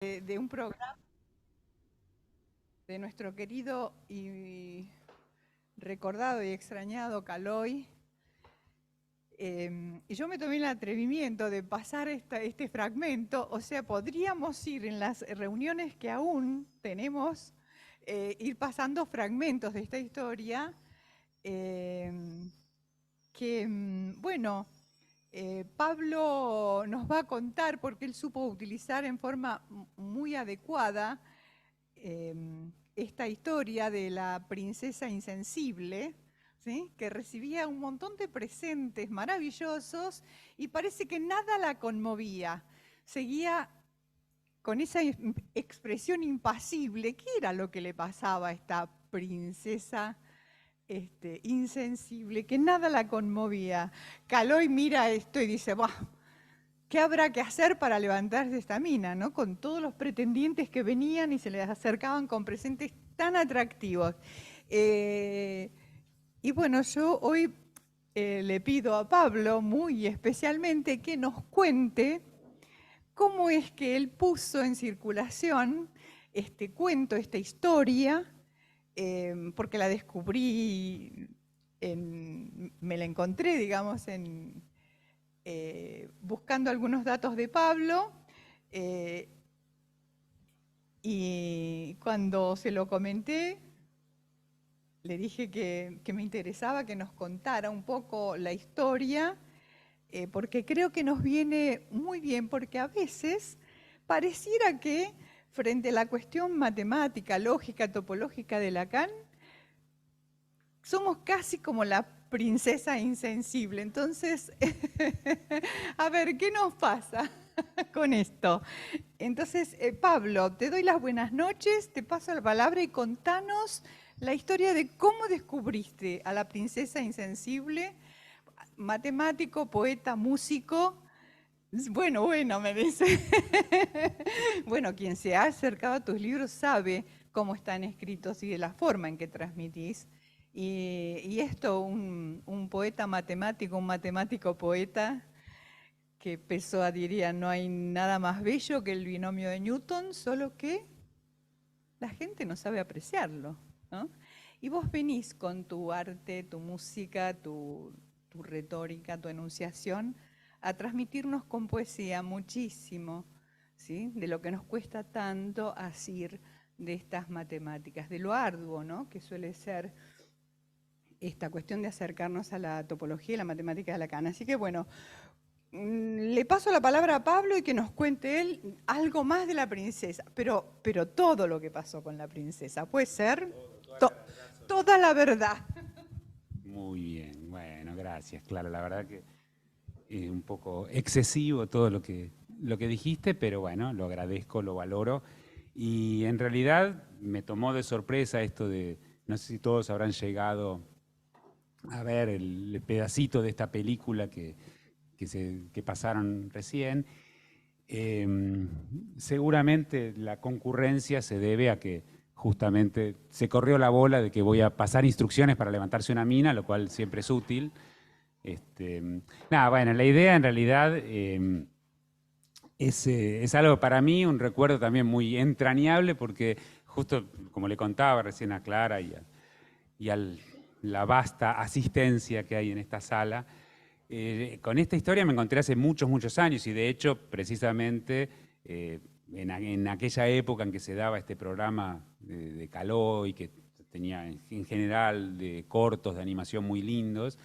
de un programa de nuestro querido y recordado y extrañado Caloi. Y yo me tomé el atrevimiento de pasar este fragmento, o sea, podríamos ir en las reuniones que aún tenemos, ir pasando fragmentos de esta historia, bueno, Pablo nos va a contar porque él supo utilizar en forma muy adecuada esta historia de la princesa insensible, ¿sí? Que recibía un montón de presentes maravillosos y parece que nada la conmovía. Seguía con esa expresión impasible. ¿Qué era lo que le pasaba a esta princesa insensible? Que nada la conmovía. Caloi mira esto y dice, bah, ¿qué habrá que hacer para levantarse esta mina, ¿no? Con todos los pretendientes que venían y se les acercaban con presentes tan atractivos. Y bueno, yo hoy le pido a Pablo muy especialmente que nos cuente cómo es que él puso en circulación este cuento, esta historia, porque la descubrí, me la encontré, digamos, buscando algunos datos de Pablo, y cuando se lo comenté, le dije que me interesaba que nos contara un poco la historia, porque creo que nos viene muy bien, porque a veces pareciera que frente a la cuestión matemática, lógica, topológica de Lacan, somos casi como la princesa insensible. Entonces, a ver, ¿qué nos pasa con esto? Entonces, Pablo, te doy las buenas noches, te paso la palabra y contanos la historia de cómo descubriste a la princesa insensible, matemático, poeta, músico. Bueno, me dice. Bueno, quien se ha acercado a tus libros sabe cómo están escritos y de la forma en que transmitís. Y esto, un poeta matemático, un matemático poeta, que Pessoa diría, no hay nada más bello que el binomio de Newton, solo que la gente no sabe apreciarlo, ¿no? Y vos venís con tu arte, tu música, tu retórica, tu enunciación, a transmitirnos con poesía muchísimo, ¿sí? De lo que nos cuesta tanto asir de estas matemáticas, de lo arduo, ¿no? Que suele ser esta cuestión de acercarnos a la topología y la matemática de Lacan. Así que bueno, le paso la palabra a Pablo y que nos cuente él algo más de la princesa, pero todo lo que pasó con la princesa. ¿Puede ser? To- Toda la verdad. Muy bien, bueno, gracias, Clara. La verdad que es un poco excesivo todo lo que dijiste, pero bueno, lo agradezco, lo valoro. Y en realidad me tomó de sorpresa esto de, no sé si todos habrán llegado a ver el pedacito de esta película que pasaron recién. Eh, Seguramente la concurrencia se debe a que justamente se corrió la bola de que voy a pasar instrucciones para levantarse una mina, lo cual siempre es útil. Este, Nada, bueno, la idea en realidad es algo para mí, un recuerdo también muy entrañable, porque justo como le contaba recién a Clara y a la vasta asistencia que hay en esta sala, con esta historia me encontré hace muchos, muchos años y de hecho precisamente en aquella época en que se daba este programa de Caló y que tenía en general de cortos de animación muy lindos,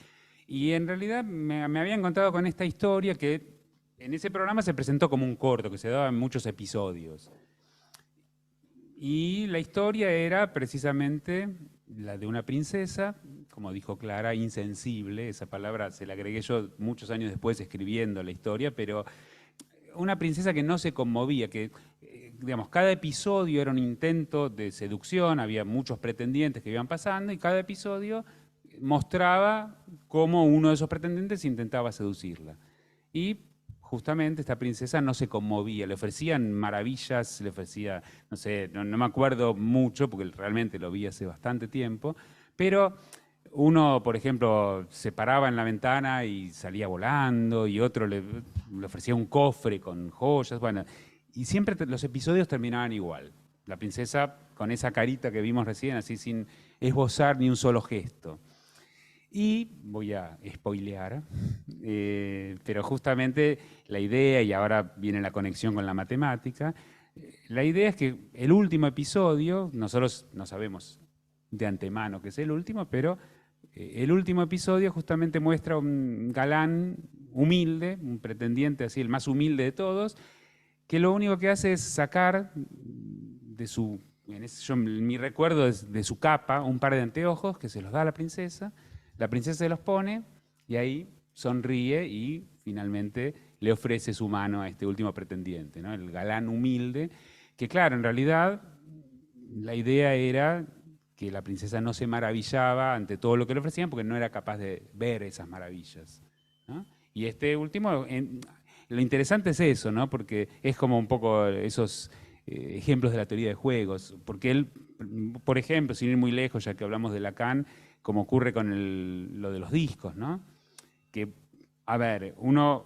y en realidad me había encontrado con esta historia que en ese programa se presentó como un corto, que se daba en muchos episodios. Y la historia era precisamente la de una princesa, como dijo Clara, insensible, esa palabra se la agregué yo muchos años después escribiendo la historia, pero una princesa que no se conmovía, que digamos, cada episodio era un intento de seducción, había muchos pretendientes que iban pasando y cada episodio mostraba cómo uno de esos pretendientes intentaba seducirla. Y justamente esta princesa no se conmovía, le ofrecían maravillas, le ofrecía, no sé, no me acuerdo mucho porque realmente lo vi hace bastante tiempo, pero uno, por ejemplo, se paraba en la ventana y salía volando y otro le ofrecía un cofre con joyas, bueno, y siempre los episodios terminaban igual. La princesa con esa carita que vimos recién, así sin esbozar ni un solo gesto. Y voy a spoilear, pero justamente la idea, y ahora viene la conexión con la matemática, la idea es que el último episodio, nosotros no sabemos de antemano que es el último, pero el último episodio justamente muestra un galán humilde, un pretendiente así, el más humilde de todos, que lo único que hace es sacar de su, mi recuerdo es de su capa, un par de anteojos que se los da a la princesa se los pone y ahí sonríe y finalmente le ofrece su mano a este último pretendiente, ¿no? El galán humilde, que claro, en realidad la idea era que la princesa no se maravillaba ante todo lo que le ofrecían porque no era capaz de ver esas maravillas, ¿no? Y este último, lo interesante es eso, ¿no? Porque es como un poco esos ejemplos de la teoría de juegos, porque él, por ejemplo, sin ir muy lejos, ya que hablamos de Lacan, como ocurre con lo de los discos, ¿no? Que, a ver, uno,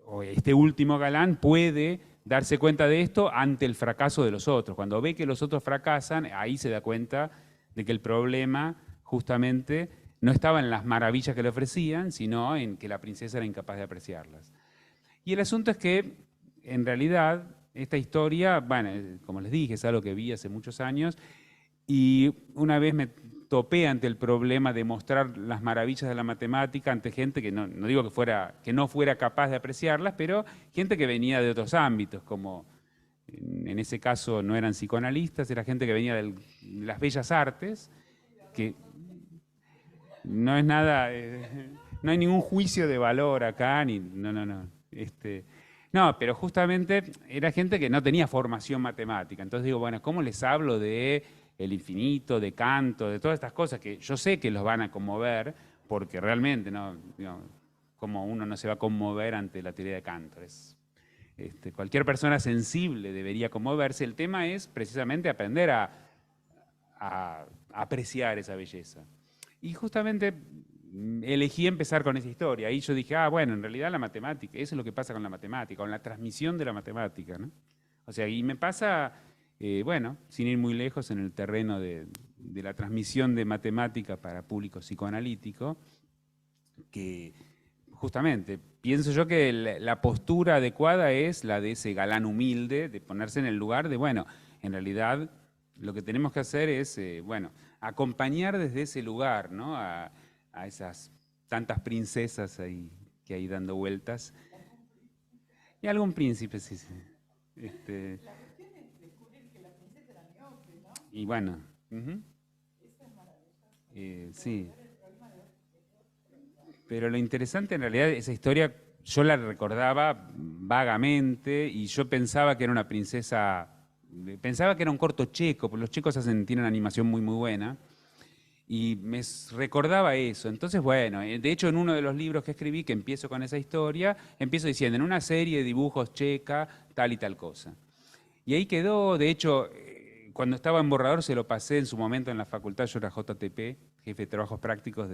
o este último galán, puede darse cuenta de esto ante el fracaso de los otros. Cuando ve que los otros fracasan, ahí se da cuenta de que el problema justamente no estaba en las maravillas que le ofrecían, sino en que la princesa era incapaz de apreciarlas. Y el asunto es que, en realidad, esta historia, bueno, como les dije, es algo que vi hace muchos años, y una vez me topé ante el problema de mostrar las maravillas de la matemática ante gente que no digo que no fuera capaz de apreciarlas, pero gente que venía de otros ámbitos, como en ese caso no eran psicoanalistas, era gente que venía de las bellas artes, que no es nada, no hay ningún juicio de valor acá, ni, no. No, pero justamente era gente que no tenía formación matemática. Entonces digo, bueno, ¿cómo les hablo de el infinito, de Canto, de todas estas cosas que yo sé que los van a conmover, porque realmente, ¿no? Digo, como uno no se va a conmover ante la teoría de Cantor. Cualquier persona sensible debería conmoverse. El tema es precisamente aprender a apreciar esa belleza. Y justamente elegí empezar con esa historia. Ahí yo dije, bueno, en realidad la matemática, eso es lo que pasa con la matemática, con la transmisión de la matemática, ¿no? O sea, y me pasa, bueno, sin ir muy lejos, en el terreno de la transmisión de matemática para público psicoanalítico, que justamente pienso yo que la postura adecuada es la de ese galán humilde, de ponerse en el lugar de, bueno, en realidad lo que tenemos que hacer es, bueno, acompañar desde ese lugar, ¿no? A esas tantas princesas ahí que hay dando vueltas. Y algún príncipe, sí. Y bueno, sí. Pero lo interesante en realidad, esa historia yo la recordaba vagamente y yo pensaba que era una princesa, pensaba que era un corto checo, porque los checos tienen una animación muy buena, y me recordaba eso. Entonces, bueno, de hecho en uno de los libros que escribí, que empiezo con esa historia, empiezo diciendo, en una serie de dibujos checa, tal y tal cosa. Y ahí quedó, de hecho, cuando estaba en borrador se lo pasé en su momento en la facultad, yo era JTP, jefe de trabajos prácticos,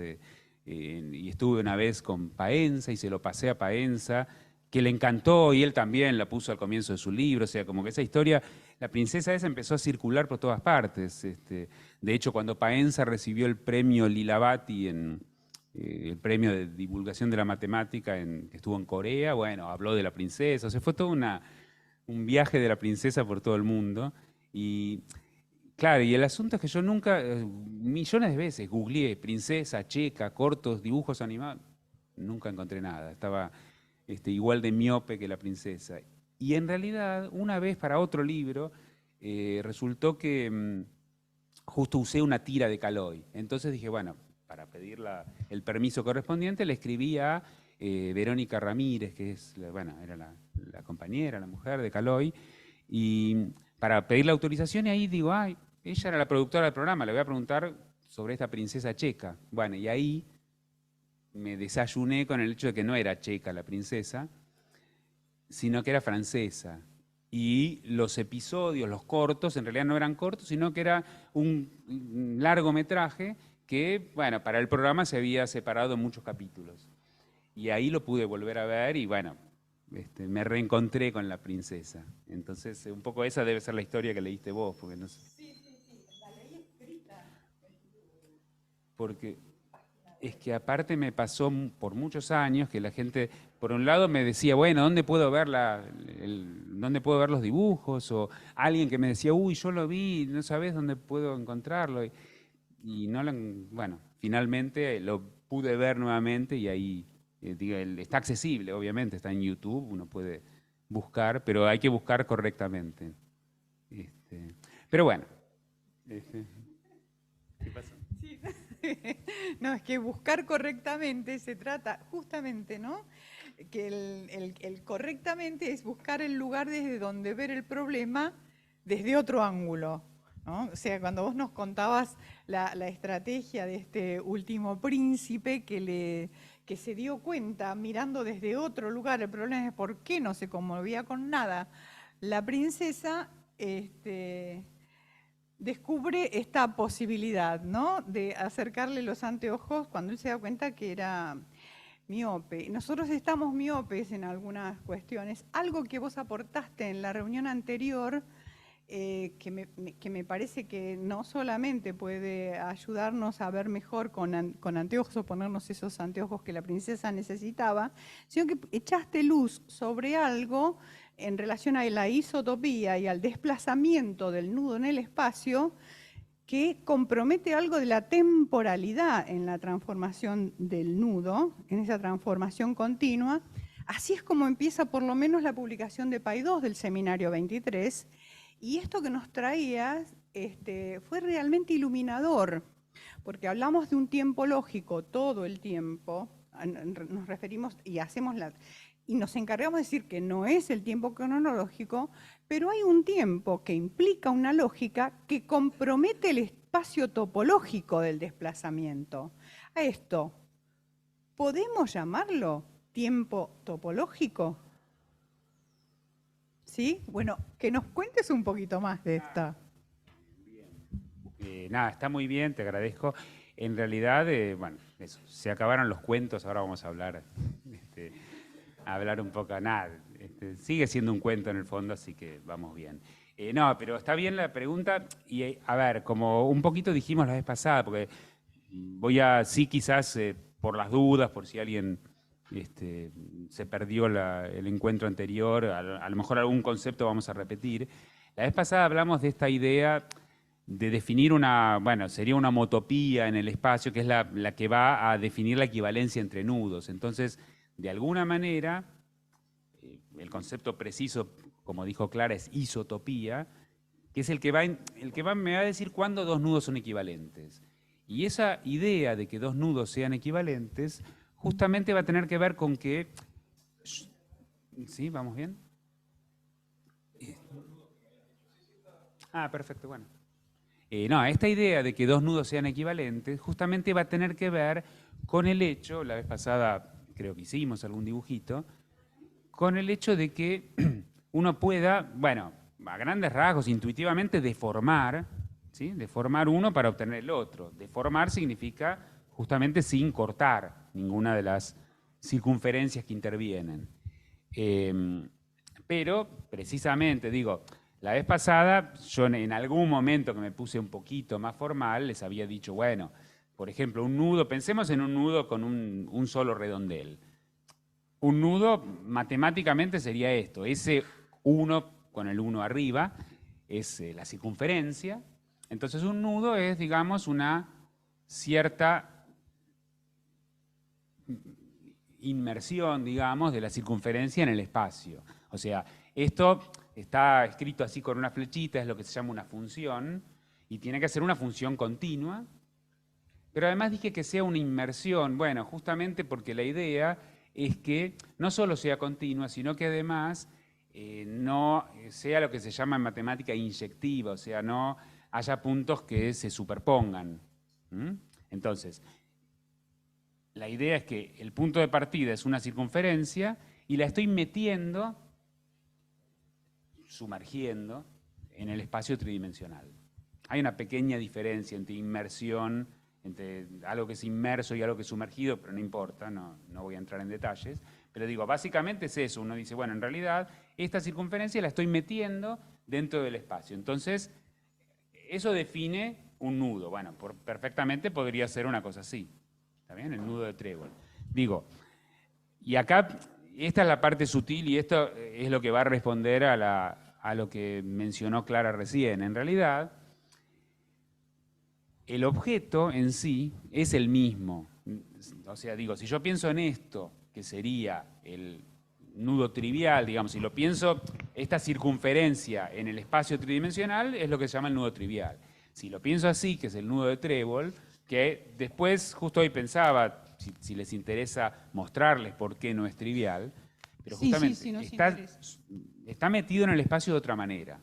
y estuve una vez con Paenza y se lo pasé a Paenza, que le encantó y él también la puso al comienzo de su libro, o sea, como que esa historia, la princesa esa empezó a circular por todas partes. De hecho, cuando Paenza recibió el premio Lilavati, el premio de divulgación de la matemática que estuvo en Corea, bueno, habló de la princesa, o sea, fue todo un viaje de la princesa por todo el mundo. Y claro, y el asunto es que yo nunca, millones de veces, googleé princesa, checa, cortos, dibujos animados, nunca encontré nada, estaba igual de miope que la princesa. Y en realidad, una vez para otro libro, resultó que justo usé una tira de Caloi. Entonces dije, bueno, para pedir el permiso correspondiente, le escribí a Verónica Ramírez, que es, bueno, era la compañera, la mujer de Caloi, y para pedir la autorización, y ahí digo, ella era la productora del programa, le voy a preguntar sobre esta princesa checa. Bueno, y ahí me desayuné con el hecho de que no era checa la princesa, sino que era francesa. Y los episodios, los cortos, en realidad no eran cortos, sino que era un largometraje que, bueno, para el programa se había separado en muchos capítulos. Y ahí lo pude volver a ver y, bueno, me reencontré con la princesa. Entonces, un poco esa debe ser la historia que leíste vos, porque no sé. Sí, sí, sí, la leí escrita. Porque es que aparte me pasó por muchos años que la gente, por un lado me decía, bueno, ¿dónde puedo ver dónde puedo ver los dibujos? O alguien que me decía, uy, yo lo vi, no sabes dónde puedo encontrarlo. Y no bueno, finalmente lo pude ver nuevamente y ahí está accesible, obviamente, está en YouTube, uno puede buscar, pero hay que buscar correctamente. Este, pero bueno, este, ¿qué pasó? Sí. No, es que buscar correctamente se trata justamente, ¿no? Que el correctamente es buscar el lugar desde donde ver el problema desde otro ángulo, ¿no? O sea, cuando vos nos contabas la estrategia de este último príncipe que se dio cuenta mirando desde otro lugar, el problema es por qué no se conmovía con nada la princesa, descubre esta posibilidad, ¿no? De acercarle los anteojos cuando él se da cuenta que era miope. Nosotros estamos miopes en algunas cuestiones. Algo que vos aportaste en la reunión anterior, que me parece que no solamente puede ayudarnos a ver mejor con anteojos o ponernos esos anteojos que la princesa necesitaba, sino que echaste luz sobre algo en relación a la isotopía y al desplazamiento del nudo en el espacio, que compromete algo de la temporalidad en la transformación del nudo, en esa transformación continua. Así es como empieza por lo menos la publicación de Paidós del Seminario 23, y esto que nos traías fue realmente iluminador, porque hablamos de un tiempo lógico todo el tiempo, nos referimos y nos encargamos de decir que no es el tiempo cronológico, pero hay un tiempo que implica una lógica que compromete el espacio topológico del desplazamiento. A esto, ¿podemos llamarlo tiempo topológico? ¿Sí? Bueno, que nos cuentes un poquito más de esta. Nada, está muy bien, te agradezco. En realidad, bueno, eso, se acabaron los cuentos, ahora vamos a hablar un poco, nada, sigue siendo un cuento en el fondo, así que vamos bien. No, pero está bien la pregunta y a ver, como un poquito dijimos la vez pasada, porque sí quizás por las dudas, por si alguien se perdió el encuentro anterior, a lo mejor algún concepto vamos a repetir. La vez pasada hablamos de esta idea de definir sería una homotopía en el espacio, que es la que va a definir la equivalencia entre nudos. Entonces, de alguna manera, el concepto preciso, como dijo Clara, es isotopía, que es el que me va a decir cuándo dos nudos son equivalentes. Y esa idea de que dos nudos sean equivalentes, justamente va a tener que ver con que... ¿Sí? ¿Vamos bien? Perfecto, bueno. No, esta idea de que dos nudos sean equivalentes justamente va a tener que ver con el hecho, la vez pasada creo que hicimos algún dibujito, con el hecho de que uno pueda, bueno, a grandes rasgos, intuitivamente deformar, ¿sí? Deformar uno para obtener el otro. Deformar significa justamente sin cortar ninguna de las circunferencias que intervienen. Pero, precisamente, digo, la vez pasada, yo en algún momento que me puse un poquito más formal, les había dicho, bueno, por ejemplo, un nudo, pensemos en un nudo con un solo redondel. Un nudo matemáticamente sería esto, ese 1 con el 1 arriba es la circunferencia, entonces un nudo es, digamos, una cierta inmersión, digamos, de la circunferencia en el espacio. O sea, esto está escrito así con una flechita, es lo que se llama una función, y tiene que ser una función continua, pero además dije que sea una inmersión, bueno, justamente porque la idea es que no solo sea continua, sino que además no sea lo que se llama en matemática inyectiva, o sea, no haya puntos que se superpongan. Entonces, la idea es que el punto de partida es una circunferencia y la estoy metiendo, sumergiendo, en el espacio tridimensional. Hay una pequeña diferencia entre inmersión, entre algo que es inmerso y algo que es sumergido, pero no importa, no voy a entrar en detalles. Pero digo, básicamente es eso. Uno dice, bueno, en realidad esta circunferencia la estoy metiendo dentro del espacio. Entonces, eso define un nudo. Bueno, perfectamente podría ser una cosa así. ¿Está bien? El nudo de trébol. Digo, y acá, esta es la parte sutil y esto es lo que va a responder a lo que mencionó Clara recién. En realidad, el objeto en sí es el mismo. O sea, digo, si yo pienso en esto, que sería el nudo trivial, digamos, si lo pienso, esta circunferencia en el espacio tridimensional es lo que se llama el nudo trivial. Si lo pienso así, que es el nudo de trébol, que después, justo hoy pensaba, si les interesa mostrarles por qué no es trivial, pero justamente sí, nos está, interesa. está metido en el espacio de otra manera.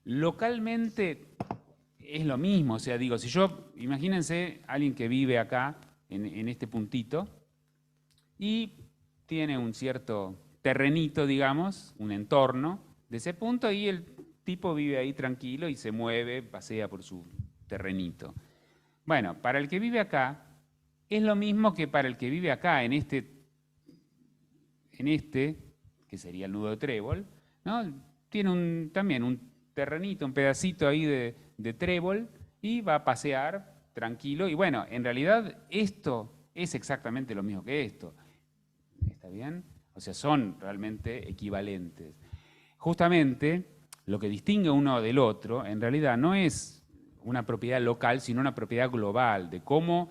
Localmente es lo mismo, o sea, digo, si yo, imagínense alguien que vive acá, en este puntito, y tiene un cierto terrenito, digamos, un entorno de ese punto, y el tipo vive ahí tranquilo y se mueve, pasea por su terrenito. Bueno, para el que vive acá, es lo mismo que para el que vive acá, en este, que sería el nudo de trébol, ¿no? Tiene también un terrenito, un pedacito ahí de trébol, y va a pasear tranquilo. Y bueno, en realidad esto es exactamente lo mismo que esto. ¿Está bien? O sea, son realmente equivalentes. Justamente lo que distingue uno del otro, en realidad, no es una propiedad local, sino una propiedad global, de cómo,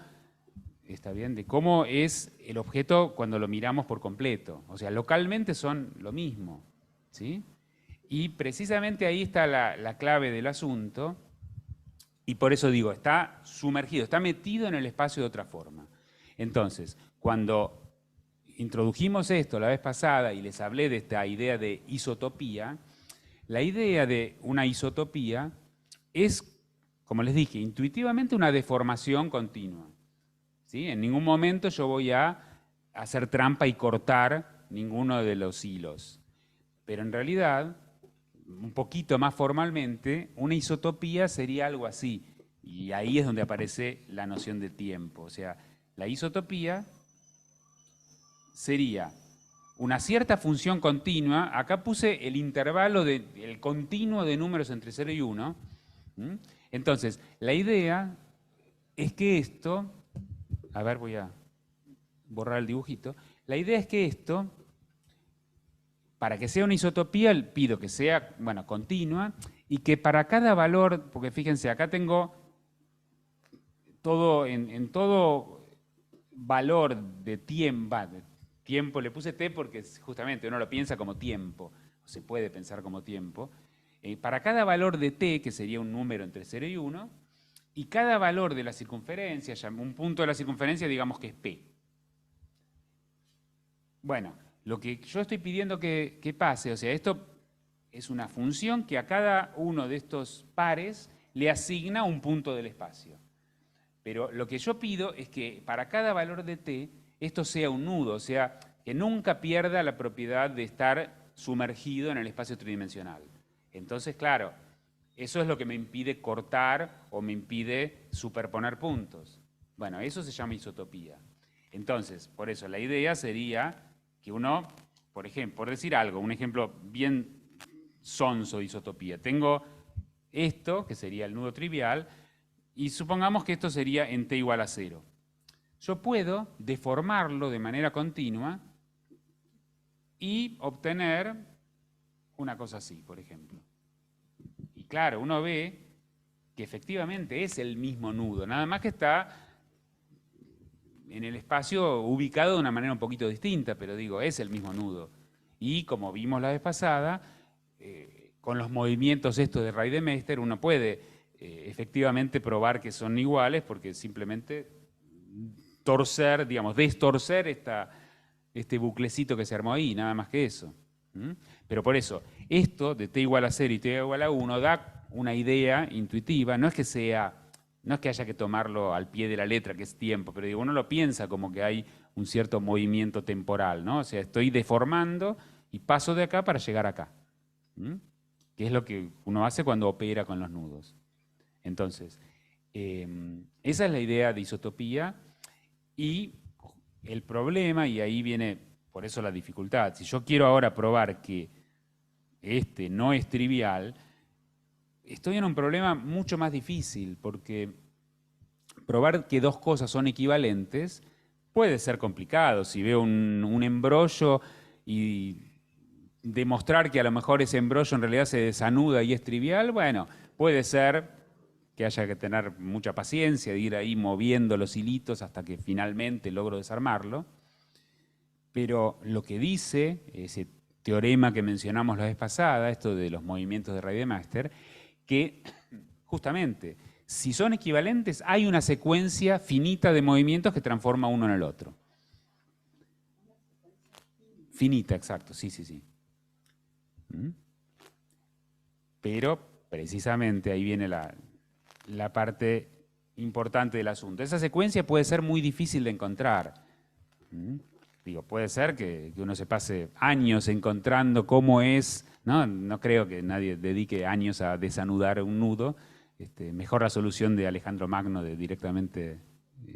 está bien, de cómo es el objeto cuando lo miramos por completo. O sea, localmente son lo mismo, ¿sí? Y precisamente ahí está la clave del asunto, y por eso digo, está sumergido, está metido en el espacio de otra forma. Entonces, cuando introdujimos esto la vez pasada y les hablé de esta idea de isotopía, la idea de una isotopía es, como les dije, intuitivamente una deformación continua. ¿Sí? En ningún momento yo voy a hacer trampa y cortar ninguno de los hilos. Pero en realidad, un poquito más formalmente, una isotopía sería algo así. Y ahí es donde aparece la noción de tiempo. O sea, la isotopía sería una cierta función continua. Acá puse el intervalo, el continuo de números entre 0 y 1. Entonces, la idea es que esto, a ver, voy a borrar el dibujito. La idea es que esto, para que sea una isotopía, pido que sea, bueno, continua, y que para cada valor, porque fíjense, acá tengo todo, en todo valor de tiempo le puse t porque justamente uno lo piensa como tiempo, o se puede pensar como tiempo. Para cada valor de t, que sería un número entre 0 y 1, y cada valor de la circunferencia, un punto de la circunferencia, digamos que es p. Bueno, lo que yo estoy pidiendo que pase, o sea, esto es una función que a cada uno de estos pares le asigna un punto del espacio. Pero lo que yo pido es que para cada valor de t, esto sea un nudo, o sea, que nunca pierda la propiedad de estar sumergido en el espacio tridimensional. Entonces, claro, eso es lo que me impide cortar o me impide superponer puntos. Bueno, eso se llama isotopía. Entonces, por eso, la idea sería que uno, por ejemplo, por decir algo, un ejemplo bien sonso de isotopía. Tengo esto, que sería el nudo trivial, y supongamos que esto sería en t igual a 0. Yo puedo deformarlo de manera continua y obtener una cosa así, por ejemplo. Y claro, uno ve que efectivamente es el mismo nudo, nada más que está en el espacio ubicado de una manera un poquito distinta, pero digo, es el mismo nudo. Y como vimos la vez pasada, con los movimientos estos de Reidemeister, uno puede efectivamente probar que son iguales, porque simplemente torcer, digamos, destorcer este buclecito que se armó ahí, nada más que eso. Pero por eso, esto de t igual a 0 y t igual a 1 da una idea intuitiva, no es que haya que tomarlo al pie de la letra, que es tiempo, pero digo, uno lo piensa como que hay un cierto movimiento temporal, ¿no? O sea, estoy deformando y paso de acá para llegar acá. Que es lo que uno hace cuando opera con los nudos. Entonces, esa es la idea de isotopía, y el problema, y ahí viene por eso la dificultad. Si yo quiero ahora probar que este no es trivial, estoy en un problema mucho más difícil, porque probar que dos cosas son equivalentes puede ser complicado. Si veo un embrollo y demostrar que a lo mejor ese embrollo en realidad se desanuda y es trivial, bueno, puede ser que haya que tener mucha paciencia, de ir ahí moviendo los hilitos hasta que finalmente logro desarmarlo. Pero lo que dice ese teorema que mencionamos la vez pasada, esto de los movimientos de Rademacher, que justamente, si son equivalentes, hay una secuencia finita de movimientos que transforma uno en el otro. Finita, exacto, sí, sí, sí. Pero precisamente ahí viene la parte importante del asunto. Esa secuencia puede ser muy difícil de encontrar. Digo, puede ser que uno se pase años encontrando cómo es, no creo que nadie dedique años a desanudar un nudo. Mejor la solución de Alejandro Magno de directamente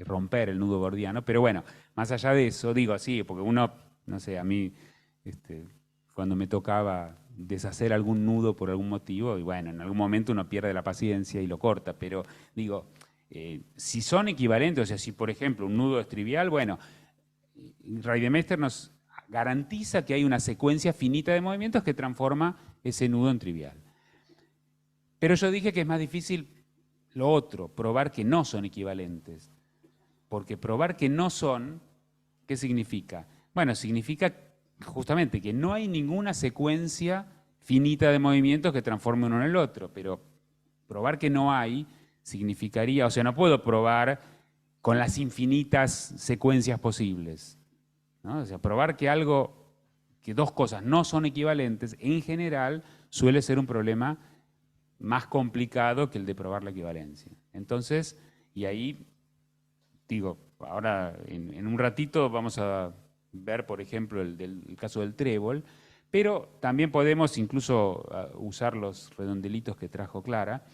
romper el nudo gordiano. Pero bueno, más allá de eso, digo, sí, porque uno, no sé, a mí, cuando me tocaba deshacer algún nudo por algún motivo, y bueno, en algún momento uno pierde la paciencia y lo corta, pero digo, si son equivalentes, o sea, si por ejemplo un nudo es trivial, bueno, Rademacher nos garantiza que hay una secuencia finita de movimientos que transforma ese nudo en trivial. Pero yo dije que es más difícil lo otro, probar que no son equivalentes. Porque probar que no son, ¿qué significa? Bueno, significa justamente que no hay ninguna secuencia finita de movimientos que transforme uno en el otro, pero probar que no hay significaría, o sea, no puedo probar con las infinitas secuencias posibles, ¿no? O sea, probar que dos cosas no son equivalentes, en general suele ser un problema más complicado que el de probar la equivalencia. Entonces, y ahí, digo, ahora en un ratito vamos a ver, por ejemplo, el caso del trébol, pero también podemos incluso usar los redondelitos que trajo Clara,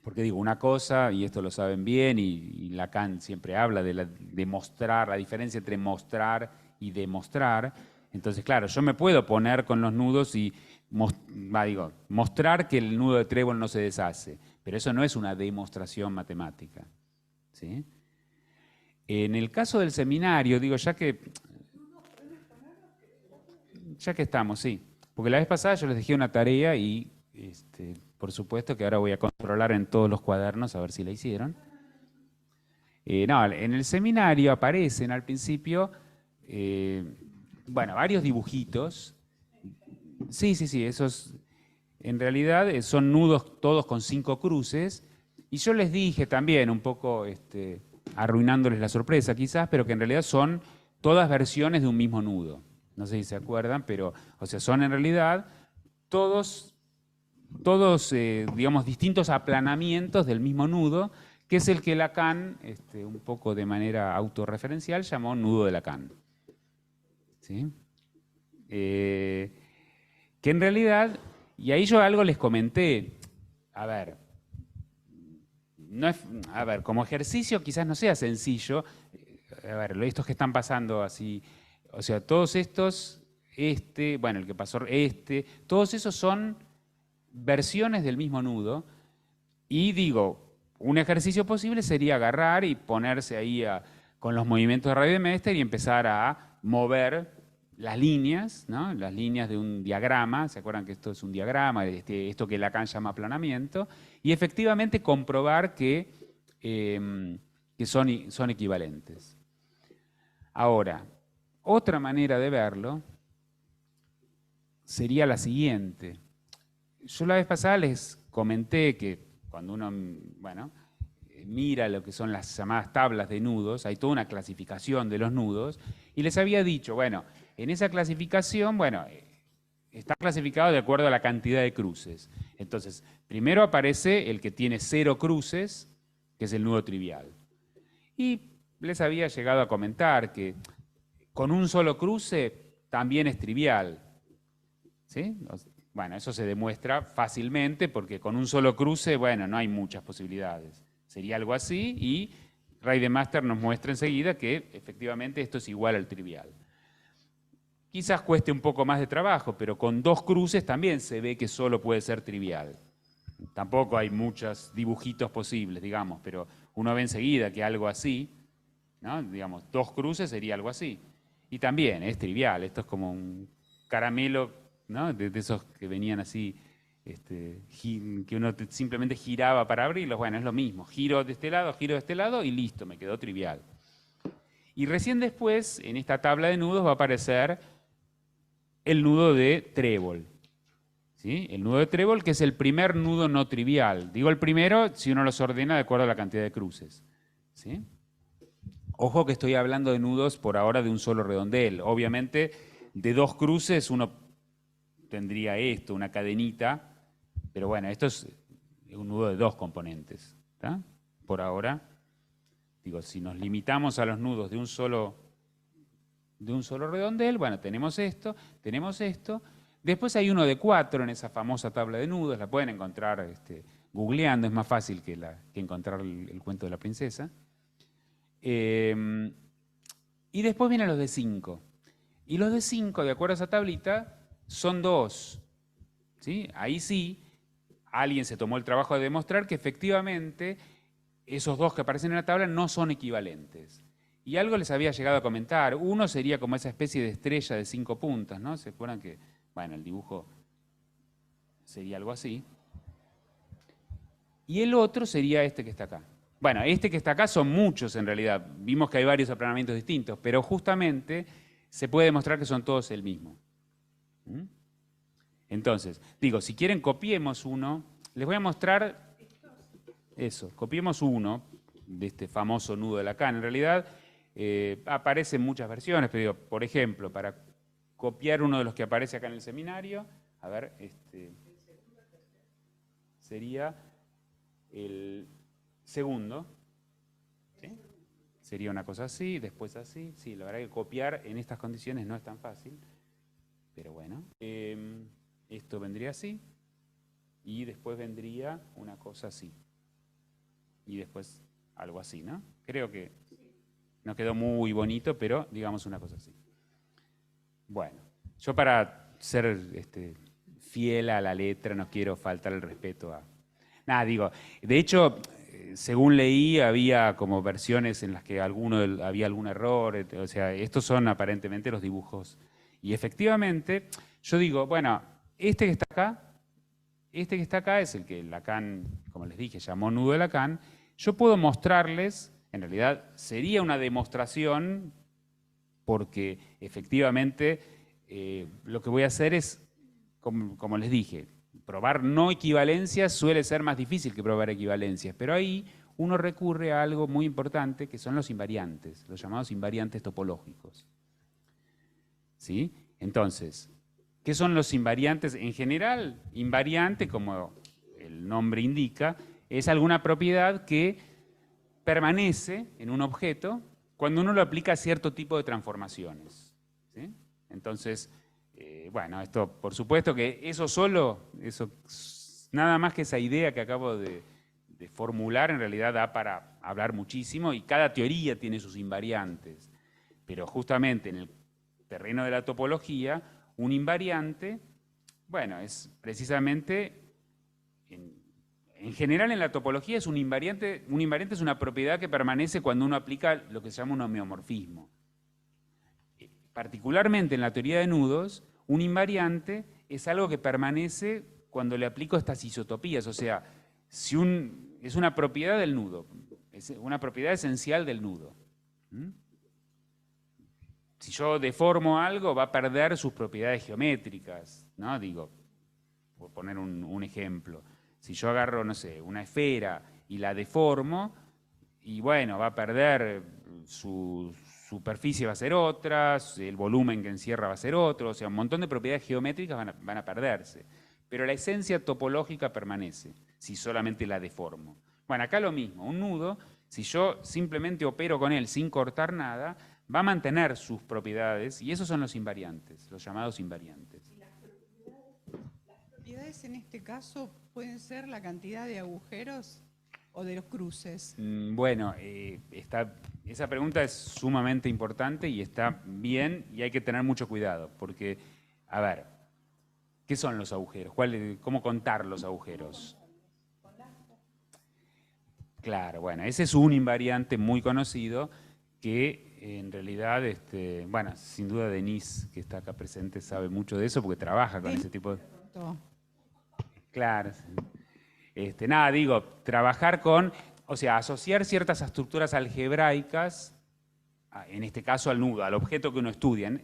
porque digo, una cosa, y esto lo saben bien, y Lacan siempre habla de mostrar, la diferencia entre mostrar y demostrar. Entonces, claro, yo me puedo poner con los nudos y mostrar que el nudo de trébol no se deshace, pero eso no es una demostración matemática, ¿sí? En el caso del seminario, digo, ya que estamos, sí, porque la vez pasada yo les dejé una tarea y por supuesto que ahora voy a controlar en todos los cuadernos a ver si la hicieron. No, en el seminario aparecen al principio, bueno, varios dibujitos. Sí, esos en realidad son nudos todos con 5 cruces. Y yo les dije también, un poco arruinándoles la sorpresa quizás, pero que en realidad son todas versiones de un mismo nudo. No sé si se acuerdan, pero, o sea, son en realidad todos digamos, distintos aplanamientos del mismo nudo, que es el que Lacan, un poco de manera autorreferencial, llamó nudo de Lacan. ¿Sí? Que en realidad, y ahí yo algo les comenté, a ver, como ejercicio quizás no sea sencillo, a ver, estos que están pasando así, o sea, todos estos, bueno, el que pasó, todos esos son versiones del mismo nudo, y digo, un ejercicio posible sería agarrar y ponerse ahí con los movimientos de Rademacher y empezar a mover las líneas, ¿no? Las líneas de un diagrama, ¿se acuerdan que esto es un diagrama? Esto que Lacan llama aplanamiento, y efectivamente comprobar que son equivalentes. Ahora, otra manera de verlo sería la siguiente. Yo la vez pasada les comenté que cuando uno, bueno, mira lo que son las llamadas tablas de nudos, hay toda una clasificación de los nudos, y les había dicho, bueno, en esa clasificación, bueno, está clasificado de acuerdo a la cantidad de cruces. Entonces, primero aparece el que tiene 0 cruces, que es el nudo trivial. Y les había llegado a comentar que con un solo cruce también es trivial, ¿sí? Bueno, eso se demuestra fácilmente porque con un solo cruce, bueno, no hay muchas posibilidades. Sería algo así y Rademacher nos muestra enseguida que efectivamente esto es igual al trivial. Quizás cueste un poco más de trabajo, pero con dos cruces también se ve que solo puede ser trivial. Tampoco hay muchos dibujitos posibles, digamos, pero uno ve enseguida que algo así, ¿no? Digamos, dos cruces sería algo así. Y también es trivial, esto es como un caramelo, ¿no? De esos que venían así, que uno simplemente giraba para abrirlos. Bueno, es lo mismo, giro de este lado y listo, me quedó trivial. Y recién después, en esta tabla de nudos, va a aparecer el nudo de trébol. ¿Sí? El nudo de trébol, que es el primer nudo no trivial. Digo el primero si uno los ordena de acuerdo a la cantidad de cruces. ¿Sí? Ojo que estoy hablando de nudos por ahora de un solo redondel. Obviamente, de dos cruces uno tendría esto, una cadenita, pero bueno, esto es un nudo de dos componentes. ¿Tá? Por ahora, digo, si nos limitamos a los nudos de un solo redondel, bueno, tenemos esto. Después hay uno de 4 en esa famosa tabla de nudos, la pueden encontrar googleando, es más fácil que encontrar el cuento de la princesa. Y después vienen los de 5. Y los de 5, de acuerdo a esa tablita, son 2. ¿Sí? Ahí sí, alguien se tomó el trabajo de demostrar que efectivamente esos 2 que aparecen en la tabla no son equivalentes. Y algo les había llegado a comentar. Uno sería como esa especie de estrella de 5 puntas, ¿no? ¿Se acuerdan que, bueno, el dibujo sería algo así? Y el otro sería este que está acá. Bueno, este que está acá son muchos en realidad. Vimos que hay varios aplanamientos distintos, pero justamente se puede demostrar que son todos el mismo. Entonces, digo, si quieren copiemos uno. Les voy a mostrar eso. Copiemos uno de este famoso nudo de Lacan. En realidad aparecen muchas versiones, pero digo, por ejemplo, para copiar uno de los que aparece acá en el seminario, a ver, sería el segundo, ¿sí? Sería una cosa así, después así. Sí, la verdad que copiar en estas condiciones no es tan fácil, pero bueno. Esto vendría así, y después vendría una cosa así, y después algo así, ¿no? Creo que no quedó muy bonito, pero digamos una cosa así. Bueno, yo para ser fiel a la letra no quiero faltar el respeto a... Nada, digo, de hecho, según leí, había como versiones en las que había algún error, o sea, estos son aparentemente los dibujos. Y efectivamente, yo digo, bueno, este que está acá es el que Lacan, como les dije, llamó nudo de Lacan. Yo puedo mostrarles, en realidad sería una demostración, porque efectivamente lo que voy a hacer es, como les dije, probar no equivalencias suele ser más difícil que probar equivalencias, pero ahí uno recurre a algo muy importante que son los invariantes, los llamados invariantes topológicos. ¿Sí? Entonces, ¿qué son los invariantes? En general, invariante, como el nombre indica, es alguna propiedad que permanece en un objeto cuando uno lo aplica a cierto tipo de transformaciones. ¿Sí? Entonces, bueno, esto por supuesto que nada más que esa idea que acabo de formular en realidad da para hablar muchísimo y cada teoría tiene sus invariantes. Pero justamente en el terreno de la topología, un invariante, bueno, es precisamente, en general en la topología es un invariante es una propiedad que permanece cuando uno aplica lo que se llama un homeomorfismo. Particularmente en la teoría de nudos, un invariante es algo que permanece cuando le aplico estas isotopías, o sea, es una propiedad del nudo, es una propiedad esencial del nudo. Si yo deformo algo, va a perder sus propiedades geométricas, ¿no? Digo, por poner un ejemplo. Si yo agarro, no sé, una esfera y la deformo, y bueno, va a perder su superficie va a ser otra, el volumen que encierra va a ser otro, o sea, un montón de propiedades geométricas van a perderse. Pero la esencia topológica permanece, si solamente la deformo. Bueno, acá lo mismo, un nudo, si yo simplemente opero con él sin cortar nada, va a mantener sus propiedades, y esos son los invariantes, los llamados invariantes. ¿Y las propiedades en este caso pueden ser la cantidad de agujeros o de los cruces? Bueno, esa pregunta es sumamente importante y está bien y hay que tener mucho cuidado, porque, a ver, ¿qué son los agujeros? ¿Cómo contar los agujeros? Claro, bueno, ese es un invariante muy conocido que en realidad, bueno, sin duda Denise, que está acá presente, sabe mucho de eso porque trabaja con ese tipo de... Claro. Nada, digo, trabajar con, o sea, asociar ciertas estructuras algebraicas, en este caso al nudo, al objeto que uno estudia.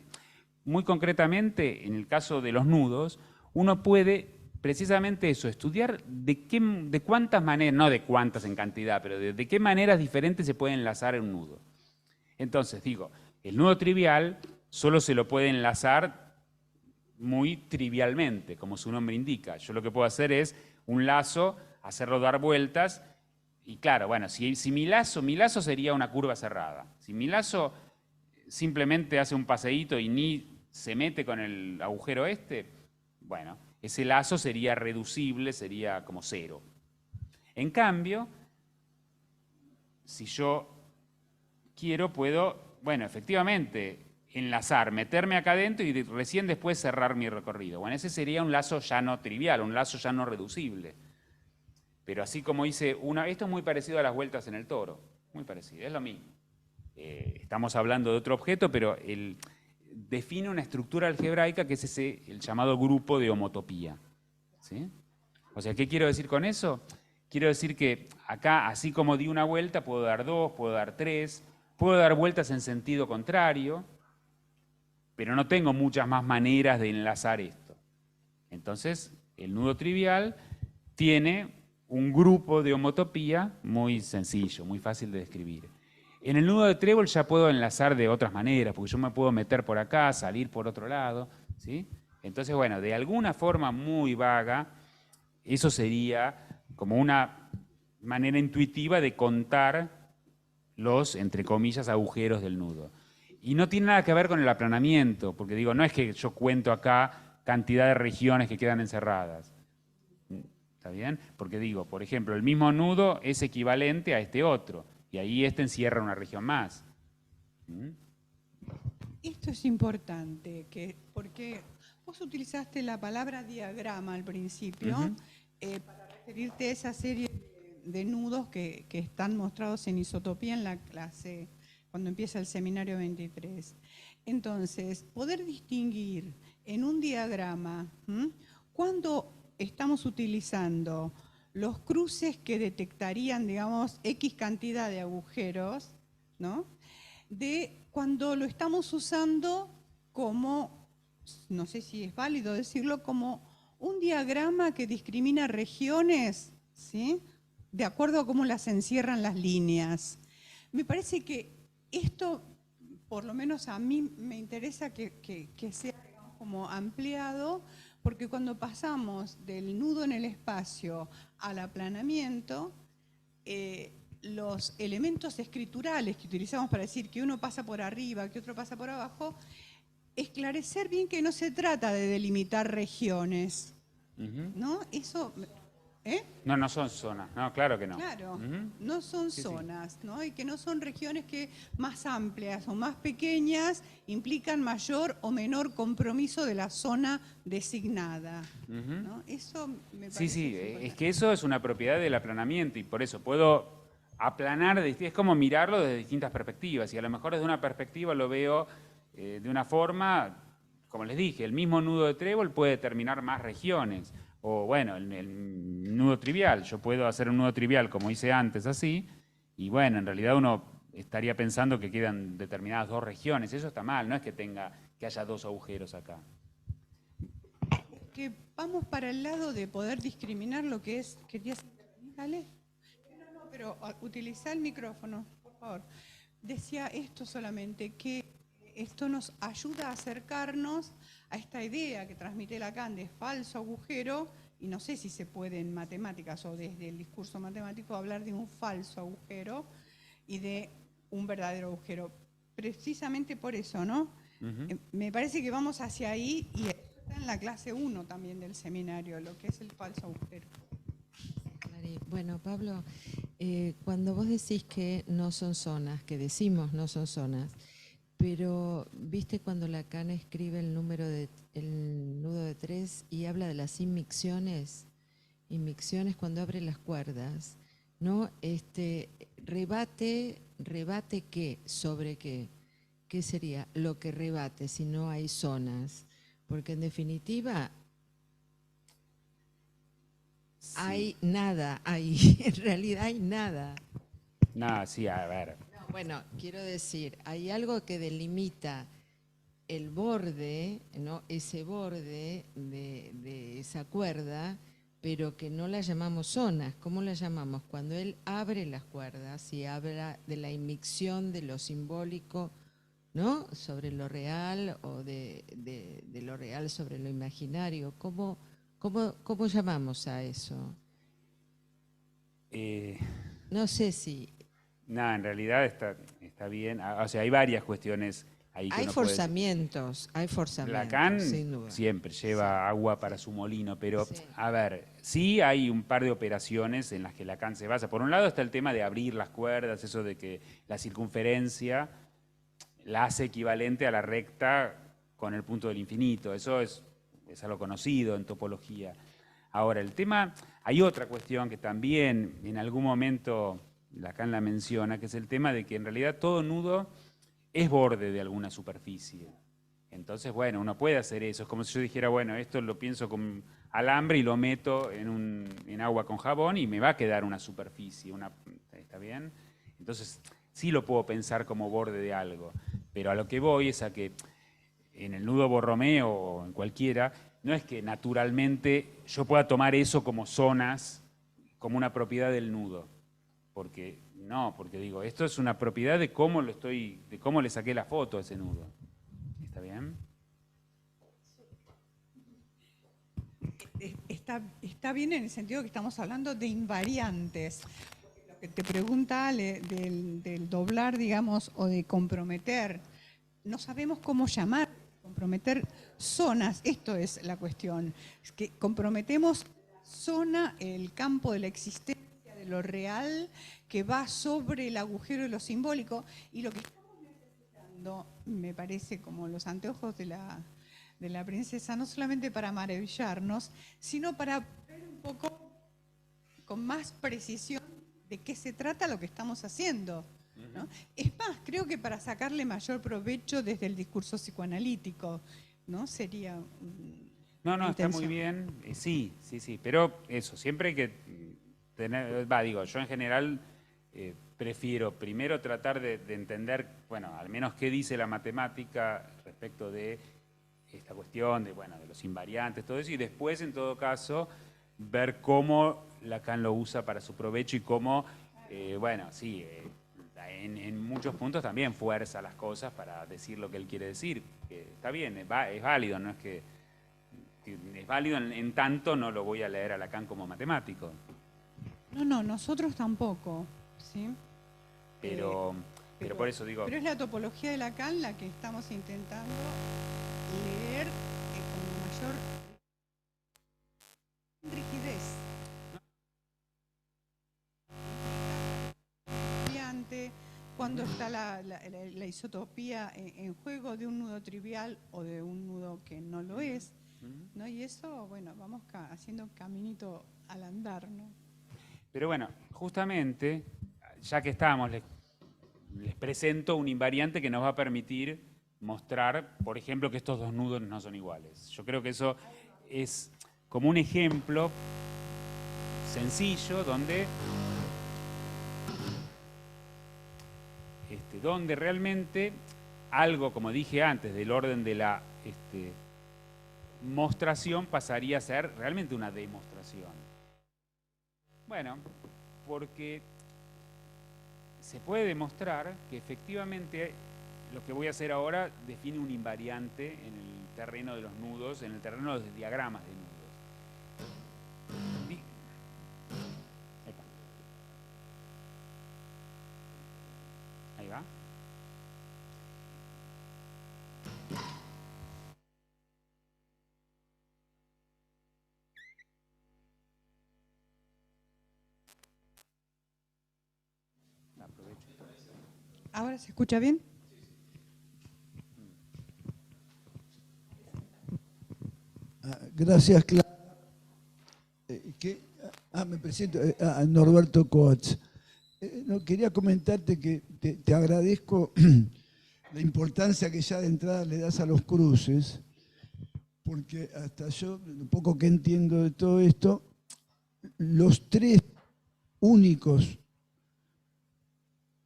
Muy concretamente, en el caso de los nudos, uno puede precisamente eso, estudiar de cuántas maneras, no de cuántas en cantidad, pero de qué maneras diferentes se puede enlazar un nudo. Entonces, digo, el nudo trivial solo se lo puede enlazar muy trivialmente, como su nombre indica. Yo lo que puedo hacer es un lazo, hacerlo dar vueltas, y claro, bueno, si mi lazo sería una curva cerrada. Si mi lazo simplemente hace un paseíto y ni se mete con el agujero bueno, ese lazo sería reducible, sería como cero. En cambio, si yo quiero, puedo, bueno, efectivamente, enlazar, meterme acá adentro y recién después cerrar mi recorrido. Bueno, ese sería un lazo ya no trivial, un lazo ya no reducible. Pero así como hice esto es muy parecido a las vueltas en el toro, muy parecido, es lo mismo. Estamos hablando de otro objeto, pero define una estructura algebraica que es el llamado grupo de homotopía. ¿Sí? O sea, ¿qué quiero decir con eso? Quiero decir que acá, así como di una vuelta, puedo dar dos, puedo dar tres, puedo dar vueltas en sentido contrario, pero no tengo muchas más maneras de enlazar esto. Entonces, el nudo trivial tiene un grupo de homotopía muy sencillo, muy fácil de describir. En el nudo de trébol ya puedo enlazar de otras maneras, porque yo me puedo meter por acá, salir por otro lado, ¿sí? Entonces, bueno, de alguna forma muy vaga, eso sería como una manera intuitiva de contar los, entre comillas, agujeros del nudo. Y no tiene nada que ver con el aplanamiento, porque digo, no es que yo cuento acá cantidad de regiones que quedan encerradas. ¿Está bien? Porque digo, por ejemplo, el mismo nudo es equivalente a este otro, y ahí encierra una región más. Esto es importante, porque vos utilizaste la palabra diagrama al principio para referirte a esa serie de nudos que están mostrados en isotopía en la clase, cuando empieza el seminario 23. Entonces, poder distinguir en un diagrama cuándo estamos utilizando los cruces que detectarían, digamos, X cantidad de agujeros, ¿no? De cuando lo estamos usando como, no sé si es válido decirlo, como un diagrama que discrimina regiones, ¿sí? De acuerdo a cómo las encierran las líneas. Me parece que esto, por lo menos a mí, me interesa que sea, digamos, como ampliado, porque cuando pasamos del nudo en el espacio al aplanamiento, los elementos escriturales que utilizamos para decir que uno pasa por arriba, que otro pasa por abajo, esclarecer bien que no se trata de delimitar regiones, ¿no? Eso... No son zonas, no, claro que no. Claro, no son zonas, ¿no? Y que no son regiones que más amplias o más pequeñas implican mayor o menor compromiso de la zona designada, ¿no? Eso me parece... Sí, es que eso es una propiedad del aplanamiento y por eso puedo aplanar, es como mirarlo desde distintas perspectivas y a lo mejor desde una perspectiva lo veo de una forma, como les dije, el mismo nudo de trébol puede determinar más regiones. O bueno, el nudo trivial, yo puedo hacer un nudo trivial como hice antes así, y bueno, en realidad uno estaría pensando que quedan determinadas dos regiones, eso está mal, no es que haya dos agujeros acá. Que vamos para el lado de poder discriminar lo que es... ¿Querías intervenir? Dale. No, pero utiliza el micrófono, por favor. Decía esto solamente, que esto nos ayuda a acercarnos a esta idea que transmite Lacan de falso agujero, y no sé si se puede en matemáticas o desde el discurso matemático hablar de un falso agujero y de un verdadero agujero. Precisamente por eso, ¿no? Me parece que vamos hacia ahí y está en la clase 1 también del seminario, lo que es el falso agujero. Bueno, Pablo, Cuando vos decís que no son zonas, que decimos no son zonas, pero viste cuando Lacan escribe el nudo de tres y habla de las inmicciones cuando abre las cuerdas, ¿no? Rebate qué, sobre qué. ¿Qué sería lo que rebate si no hay zonas? Porque en definitiva Sí. hay nada ahí, en realidad hay nada. No, sí, a ver. No, bueno, quiero decir, hay algo que delimita el borde, ¿no? Ese borde de esa cuerda, pero que no la llamamos zonas. ¿Cómo la llamamos? Cuando él abre las cuerdas y habla de la inmicción de lo simbólico, ¿no? Sobre lo real o de lo real sobre lo imaginario. ¿Cómo llamamos a eso? Eh, No sé si no, en realidad está bien. O sea, hay varias cuestiones ahí que uno puede decir. hay forzamientos, Lacan sin duda. siempre Sí, lleva agua para sí, su molino, pero sí. a ver, sí hay un par de operaciones en las que Lacan se basa. Por un lado está el tema de abrir las cuerdas, eso de que la circunferencia la hace equivalente a la recta con el punto del infinito. Eso es algo conocido en topología. Ahora, el tema, hay otra cuestión que también en algún momento Lacan la menciona, que es el tema de que en realidad todo nudo es borde de alguna superficie. Entonces, bueno, uno puede hacer eso. Es como si yo dijera, bueno, esto lo pienso con alambre y lo meto en agua con jabón y me va a quedar una superficie. ¿Está bien? Entonces, sí lo puedo pensar como borde de algo. Pero a lo que voy es a que en el nudo Borromeo o en cualquiera, no es que naturalmente yo pueda tomar eso como zonas, como una propiedad del nudo. Porque no, porque digo, esto es una propiedad de cómo de cómo le saqué la foto a ese nudo. ¿Está bien? Está bien en el sentido que estamos hablando de invariantes. Lo que te pregunta Ale del doblar, digamos, o de comprometer, no sabemos cómo llamar, comprometer zonas, esto es la cuestión, es que comprometemos la zona, el campo de la existencia, de lo real, que va sobre el agujero de lo simbólico, y lo que estamos necesitando, me parece como los anteojos de la princesa, no solamente para maravillarnos, sino para ver un poco con más precisión de qué se trata lo que estamos haciendo, ¿no? Es más, creo que para sacarle mayor provecho desde el discurso psicoanalítico, ¿no? Sería No, una no, está muy intención. bien. Sí, sí, sí. Pero eso, siempre hay que tener, digo, yo en general prefiero primero tratar de entender, bueno, al menos qué dice la matemática respecto de esta cuestión de, bueno, de los invariantes, todo eso, y después, en todo caso, ver cómo Lacan lo usa para su provecho y cómo, bueno, sí, en muchos puntos también fuerza las cosas para decir lo que él quiere decir. Que está bien, es válido, no es que es válido en tanto no lo voy a leer a Lacan como matemático. No, nosotros tampoco, ¿sí? Pero, pero por eso digo, Pero es la topología de Lacan la que estamos intentando leer con mayor rigidez. Cuando está la isotopía en juego de un nudo trivial o de un nudo que no lo es, ¿no? Y eso, bueno, vamos haciendo un caminito al andar, ¿no? pero bueno, justamente, ya que estamos, les presento un invariante que nos va a permitir mostrar, por ejemplo, que estos dos nudos no son iguales. Yo creo que eso es como un ejemplo sencillo donde realmente algo, como dije antes, del orden de la mostración pasaría a ser realmente una demostración. Bueno, porque se puede demostrar que efectivamente lo que voy a hacer ahora define un invariante en el terreno de los nudos, en el terreno de los diagramas de nudos. Ahí va. Aprovecho. ¿Ahora se escucha bien? Gracias, Clara. Me presento a Norberto Coats. No, quería comentarte que te agradezco la importancia que ya de entrada le das a los cruces, porque hasta yo, lo poco que entiendo de todo esto, los tres únicos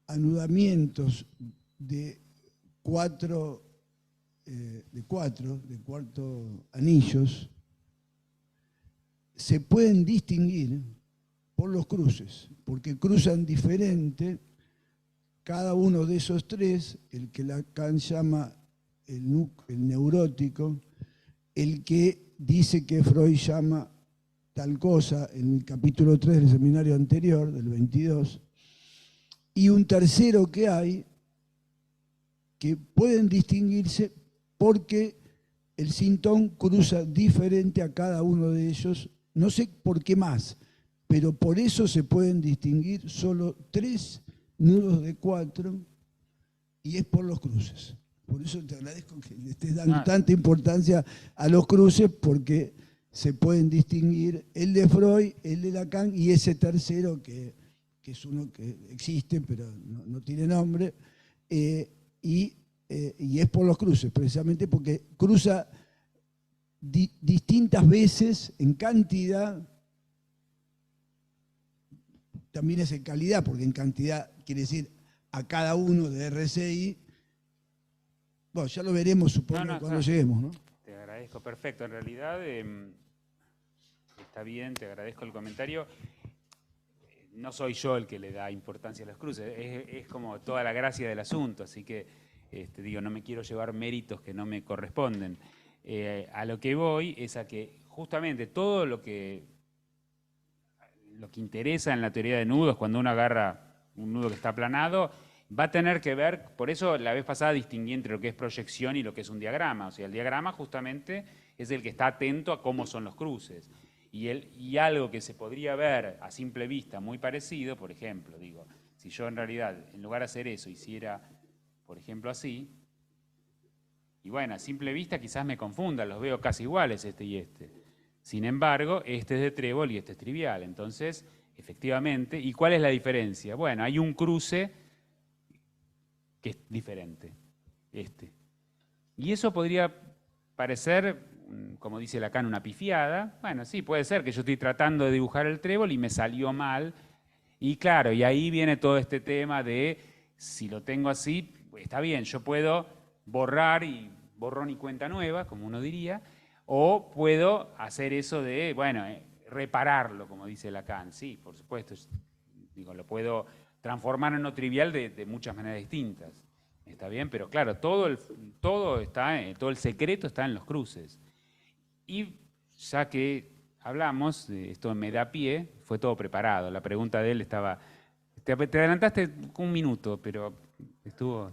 anudamientos de cuatro anillos se pueden distinguir por los cruces, porque cruzan diferente cada uno de esos tres, el que Lacan llama el neurótico, el que dice que Freud llama tal cosa en el capítulo 3 del seminario anterior, del 22, y un tercero que hay, que pueden distinguirse porque el sintón cruza diferente a cada uno de ellos, no sé por qué más, pero por eso se pueden distinguir solo 3 nudos de 4 y es por los cruces. Por eso te agradezco que le estés dando tanta importancia a los cruces, porque se pueden distinguir el de Freud, el de Lacan y ese tercero que es uno que existe pero no tiene nombre, y es por los cruces, precisamente porque cruza distintas veces en cantidad. También es en calidad, porque en cantidad quiere decir a cada uno de RCI. Bueno, ya lo veremos, supongo, cuando lleguemos, ¿no? Te agradezco, perfecto. En realidad, está bien, te agradezco el comentario. No soy yo el que le da importancia a los cruces, es como toda la gracia del asunto, así que digo, no me quiero llevar méritos que no me corresponden. A lo que voy es a que justamente todo lo que interesa en la teoría de nudos, cuando uno agarra un nudo que está aplanado, va a tener que ver, por eso la vez pasada distinguí entre lo que es proyección y lo que es un diagrama. O sea, el diagrama justamente es el que está atento a cómo son los cruces. Y algo que se podría ver a simple vista muy parecido, por ejemplo, digo, si yo en realidad, en lugar de hacer eso, hiciera, por ejemplo, así, y bueno, a simple vista quizás me confunda, los veo casi iguales este y este. Sin embargo, este es de trébol y este es trivial. Entonces, efectivamente, ¿y cuál es la diferencia? Bueno, hay un cruce que es diferente, este. Y eso podría parecer, como dice Lacan, una pifiada. Bueno, sí, puede ser que yo estoy tratando de dibujar el trébol y me salió mal. Y claro, y ahí viene todo este tema de, si lo tengo así, está bien, yo puedo borrar y borrón y cuenta nueva, como uno diría, o puedo hacer eso de, bueno, repararlo, como dice Lacan. Sí, por supuesto, digo, lo puedo transformar en no trivial de muchas maneras distintas. Está bien, pero claro, todo el secreto está en los cruces. Y ya que hablamos, esto me da pie, fue todo preparado. La pregunta de él estaba... Te adelantaste un minuto, pero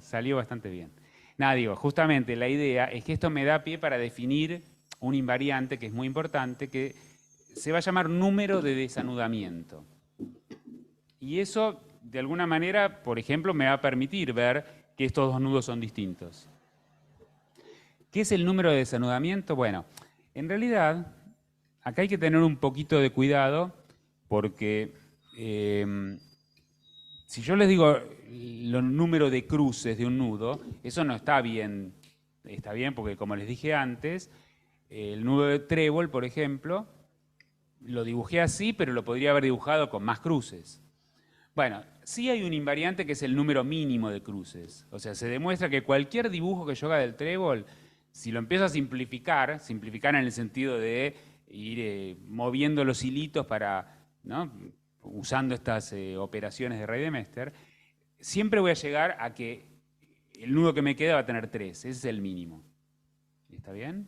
salió bastante bien. Nada, digo, justamente la idea es que esto me da pie para definir un invariante que es muy importante, que se va a llamar número de desanudamiento. Y eso, de alguna manera, por ejemplo, me va a permitir ver que estos dos nudos son distintos. ¿Qué es el número de desanudamiento? Bueno, en realidad, acá hay que tener un poquito de cuidado, porque si yo les digo los números de cruces de un nudo, eso no está bien. Está bien porque, como les dije antes, el nudo de trébol, por ejemplo, lo dibujé así, pero lo podría haber dibujado con más cruces. Bueno, sí hay un invariante que es el número mínimo de cruces. O sea, se demuestra que cualquier dibujo que yo haga del trébol, si lo empiezo a simplificar en el sentido de ir moviendo los hilitos para, ¿no?, usando estas operaciones de Reidemeister, siempre voy a llegar a que el nudo que me queda va a tener 3. Ese es el mínimo. ¿Está bien?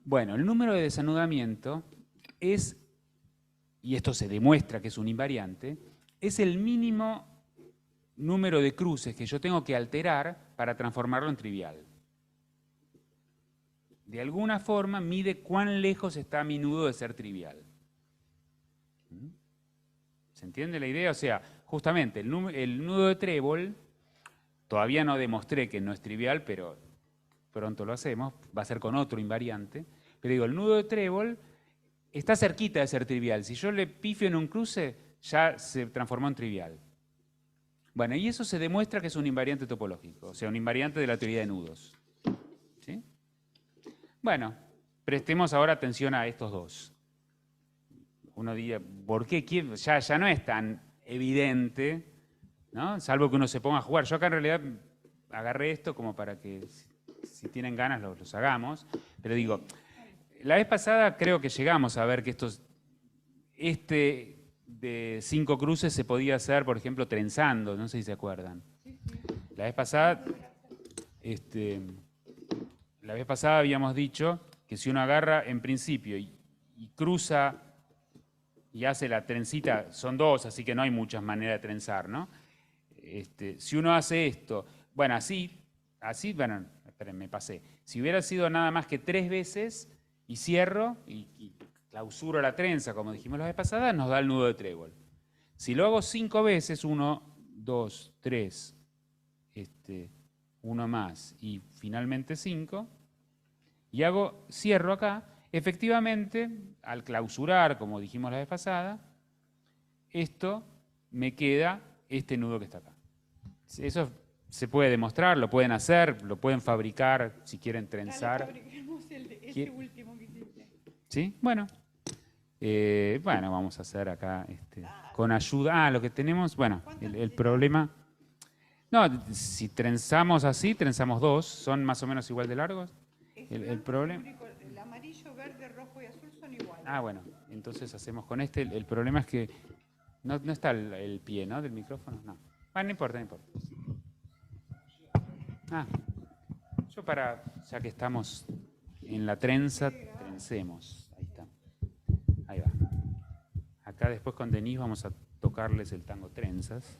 Bueno, el número de desanudamiento es, y esto se demuestra que es un invariante, es el mínimo número de cruces que yo tengo que alterar para transformarlo en trivial. De alguna forma mide cuán lejos está mi nudo de ser trivial. ¿Se entiende la idea? O sea, justamente el nudo de trébol, todavía no demostré que no es trivial, pero pronto lo hacemos, va a ser con otro invariante. Pero digo, el nudo de trébol está cerquita de ser trivial. Si yo le pifio en un cruce, ya se transformó en trivial. Bueno, y eso se demuestra que es un invariante topológico, o sea, un invariante de la teoría de nudos. ¿Sí? Bueno, prestemos ahora atención a estos dos. Uno diría, ¿por qué? Ya no es tan evidente, ¿no? Salvo que uno se ponga a jugar. Yo acá en realidad agarré esto como para que, si tienen ganas, los hagamos. Pero digo, la vez pasada creo que llegamos a ver que este de 5 cruces se podía hacer, por ejemplo, trenzando, no sé si se acuerdan. La vez pasada habíamos dicho que si uno agarra en principio y cruza y hace la trencita, son dos, así que no hay muchas maneras de trenzar, ¿no? Si uno hace esto, bueno, así, bueno, esperen, me pasé. Si hubiera sido nada más que 3 veces y cierro y clausuro la trenza, como dijimos la vez pasada, nos da el nudo de trébol. Si lo hago 5 veces, 1, 2, 3, 1 más y finalmente 5, y cierro acá, efectivamente, al clausurar, como dijimos la vez pasada, esto me queda este nudo que está acá. Eso se puede demostrar, lo pueden hacer, lo pueden fabricar, si quieren trenzar. Fabriquemos este último que hiciste. ¿Sí? Bueno. Bueno, vamos a hacer acá con ayuda. Lo que tenemos, bueno, el problema. No, si trenzamos así, trenzamos 2, son más o menos igual de largos. El problema. El amarillo, verde, rojo y azul son iguales. Bueno, entonces hacemos con este. El problema es que no está el pie, ¿no? Del micrófono, no. Bueno, no importa, no importa. Yo ya que estamos en la trenza, trencemos. Ahí está. Ahí va. Acá después con Denise vamos a tocarles el tango trenzas.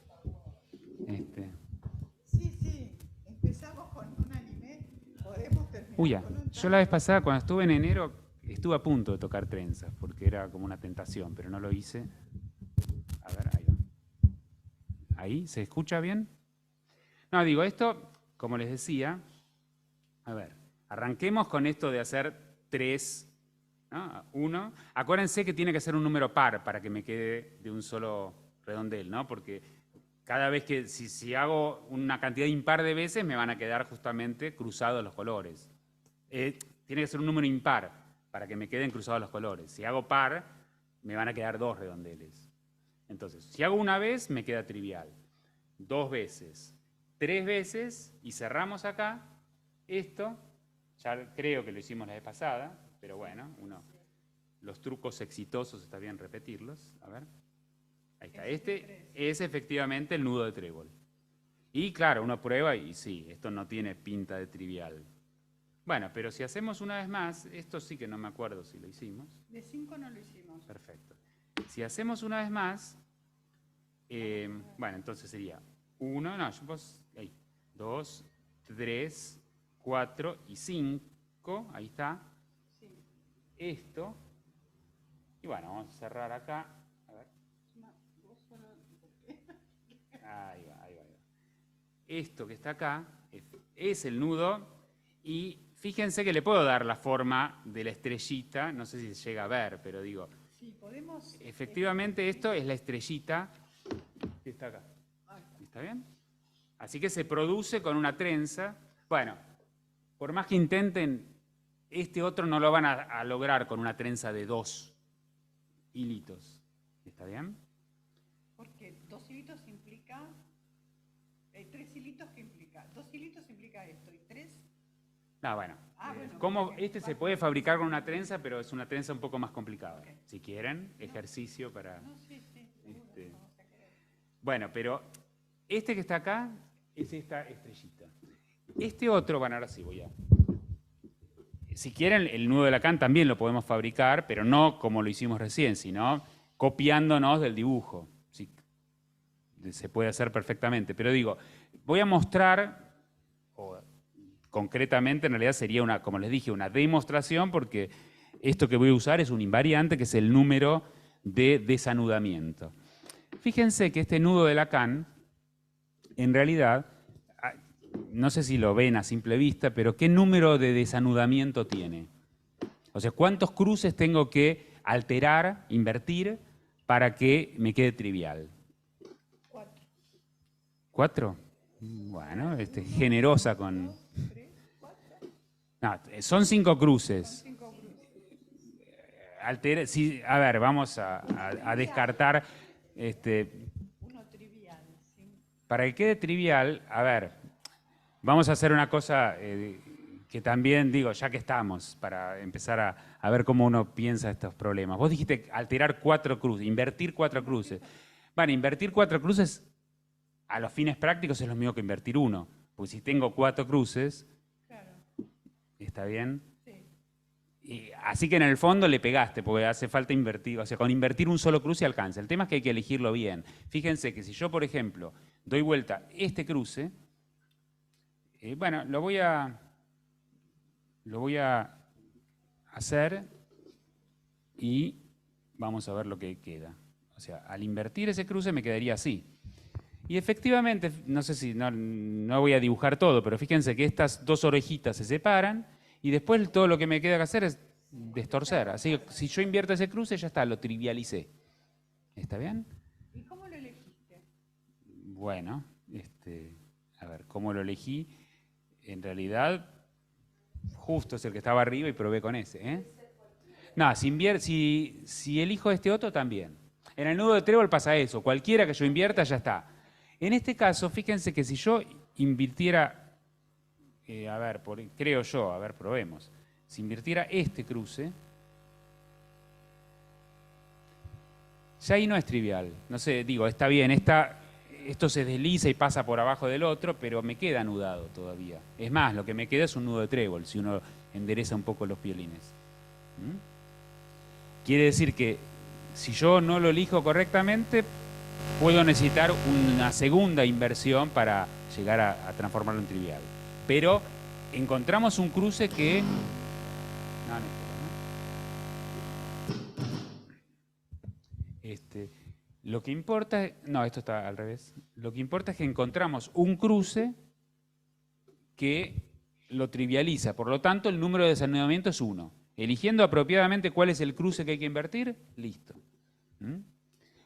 Sí, empezamos con un anime, podemos terminar con un yo la vez pasada, cuando estuve en enero, estuve a punto de tocar trenzas, porque era como una tentación, pero no lo hice. A ver, ahí va. ¿Ahí? ¿Se escucha bien? No, digo, esto, como les decía, a ver, arranquemos con esto de hacer 3, ¿no? 1. Acuérdense que tiene que ser un número par para que me quede de un solo redondel, ¿no? Porque cada vez que, si hago una cantidad impar de veces, me van a quedar justamente cruzados los colores. Tiene que ser un número impar para que me queden cruzados los colores. Si hago par, me van a quedar 2 redondeles. Entonces, si hago una vez, me queda trivial. 2 veces, 3 veces, y cerramos acá. Esto, ya creo que lo hicimos la vez pasada, pero bueno, los trucos exitosos está bien repetirlos. A ver. Ahí está. Este es efectivamente el nudo de trébol. Y claro, uno prueba y sí, esto no tiene pinta de trivial. Bueno, pero si hacemos una vez más, esto sí que no me acuerdo si lo hicimos. De 5 no lo hicimos. Perfecto. Si hacemos una vez más, bueno, entonces sería 1, 2, 3, 4 y 5. Ahí está. Esto. Y bueno, vamos a cerrar acá. A ver. Ahí va. Esto que está acá es el nudo y fíjense que le puedo dar la forma de la estrellita, no sé si se llega a ver, pero digo, sí, podemos, efectivamente esto es la estrellita que está acá. ¿Está bien? Así que se produce con una trenza. Bueno, por más que intenten, este otro no lo van a lograr con una trenza de 2 hilitos. ¿Está bien? Porque 2 hilitos implica... 3 hilitos, ¿qué implica? 2 hilitos implica esto, y 3... Bueno. Como se puede fabricar con una trenza, pero es una trenza un poco más complicada. Okay. Si quieren, ejercicio para... No, sí, Bueno, pero este que está acá es esta estrellita. Este otro, bueno, ahora sí voy a... Si quieren, el nudo de Lacan también lo podemos fabricar, pero no como lo hicimos recién, sino copiándonos del dibujo. Sí, se puede hacer perfectamente. Pero digo, voy a mostrar, concretamente en realidad sería como les dije, una demostración, porque esto que voy a usar es un invariante, que es el número de desanudamiento. Fíjense que este nudo de Lacan, en realidad, no sé si lo ven a simple vista, pero ¿qué número de desanudamiento tiene? O sea, ¿cuántos cruces tengo que alterar, invertir, para que me quede trivial? 4. ¿4? Bueno, generosa con... No, son 5 cruces. A ver, vamos a descartar... Uno trivial. ¿Sí? Para que quede trivial, a ver, vamos a hacer una cosa que también digo, ya que estamos, para empezar a ver cómo uno piensa estos problemas. Vos dijiste alterar 4 cruces, invertir 4 cruces. Bueno, invertir 4 cruces a los fines prácticos es lo mismo que invertir 1. Pues si tengo 4 cruces, Claro. ¿está bien? Sí. Y así que en el fondo le pegaste, porque hace falta invertir, o sea, con invertir un solo cruce alcanza. El tema es que hay que elegirlo bien. Fíjense que si yo, por ejemplo, doy vuelta este cruce, bueno, lo voy a hacer y vamos a ver lo que queda. O sea, al invertir ese cruce me quedaría así. Y efectivamente, no sé si, no voy a dibujar todo, pero fíjense que estas 2 orejitas se separan y después todo lo que me queda que hacer es destorcer. Así que si yo invierto ese cruce, ya está, lo trivialicé. ¿Está bien? ¿Y cómo lo elegiste? Bueno, a ver, ¿cómo lo elegí? En realidad, justo es el que estaba arriba y probé con ese. No, si elijo este otro, también. En el nudo de trébol pasa eso. Cualquiera que yo invierta, ya está. En este caso, fíjense que si yo invirtiera, a ver, creo yo, a ver, probemos. Si invirtiera este cruce, ya ahí no es trivial. No sé, digo, está bien, esto se desliza y pasa por abajo del otro, pero me queda anudado todavía. Es más, lo que me queda es un nudo de trébol, si uno endereza un poco los violines. Quiere decir que si yo no lo elijo correctamente, puedo necesitar una segunda inversión para llegar a transformarlo en trivial. Pero encontramos un cruce que... lo que importa... No, esto está al revés. Lo que importa es que encontramos un cruce que lo trivializa. Por lo tanto, el número de desanudamiento es 1. Eligiendo apropiadamente cuál es el cruce que hay que invertir, listo.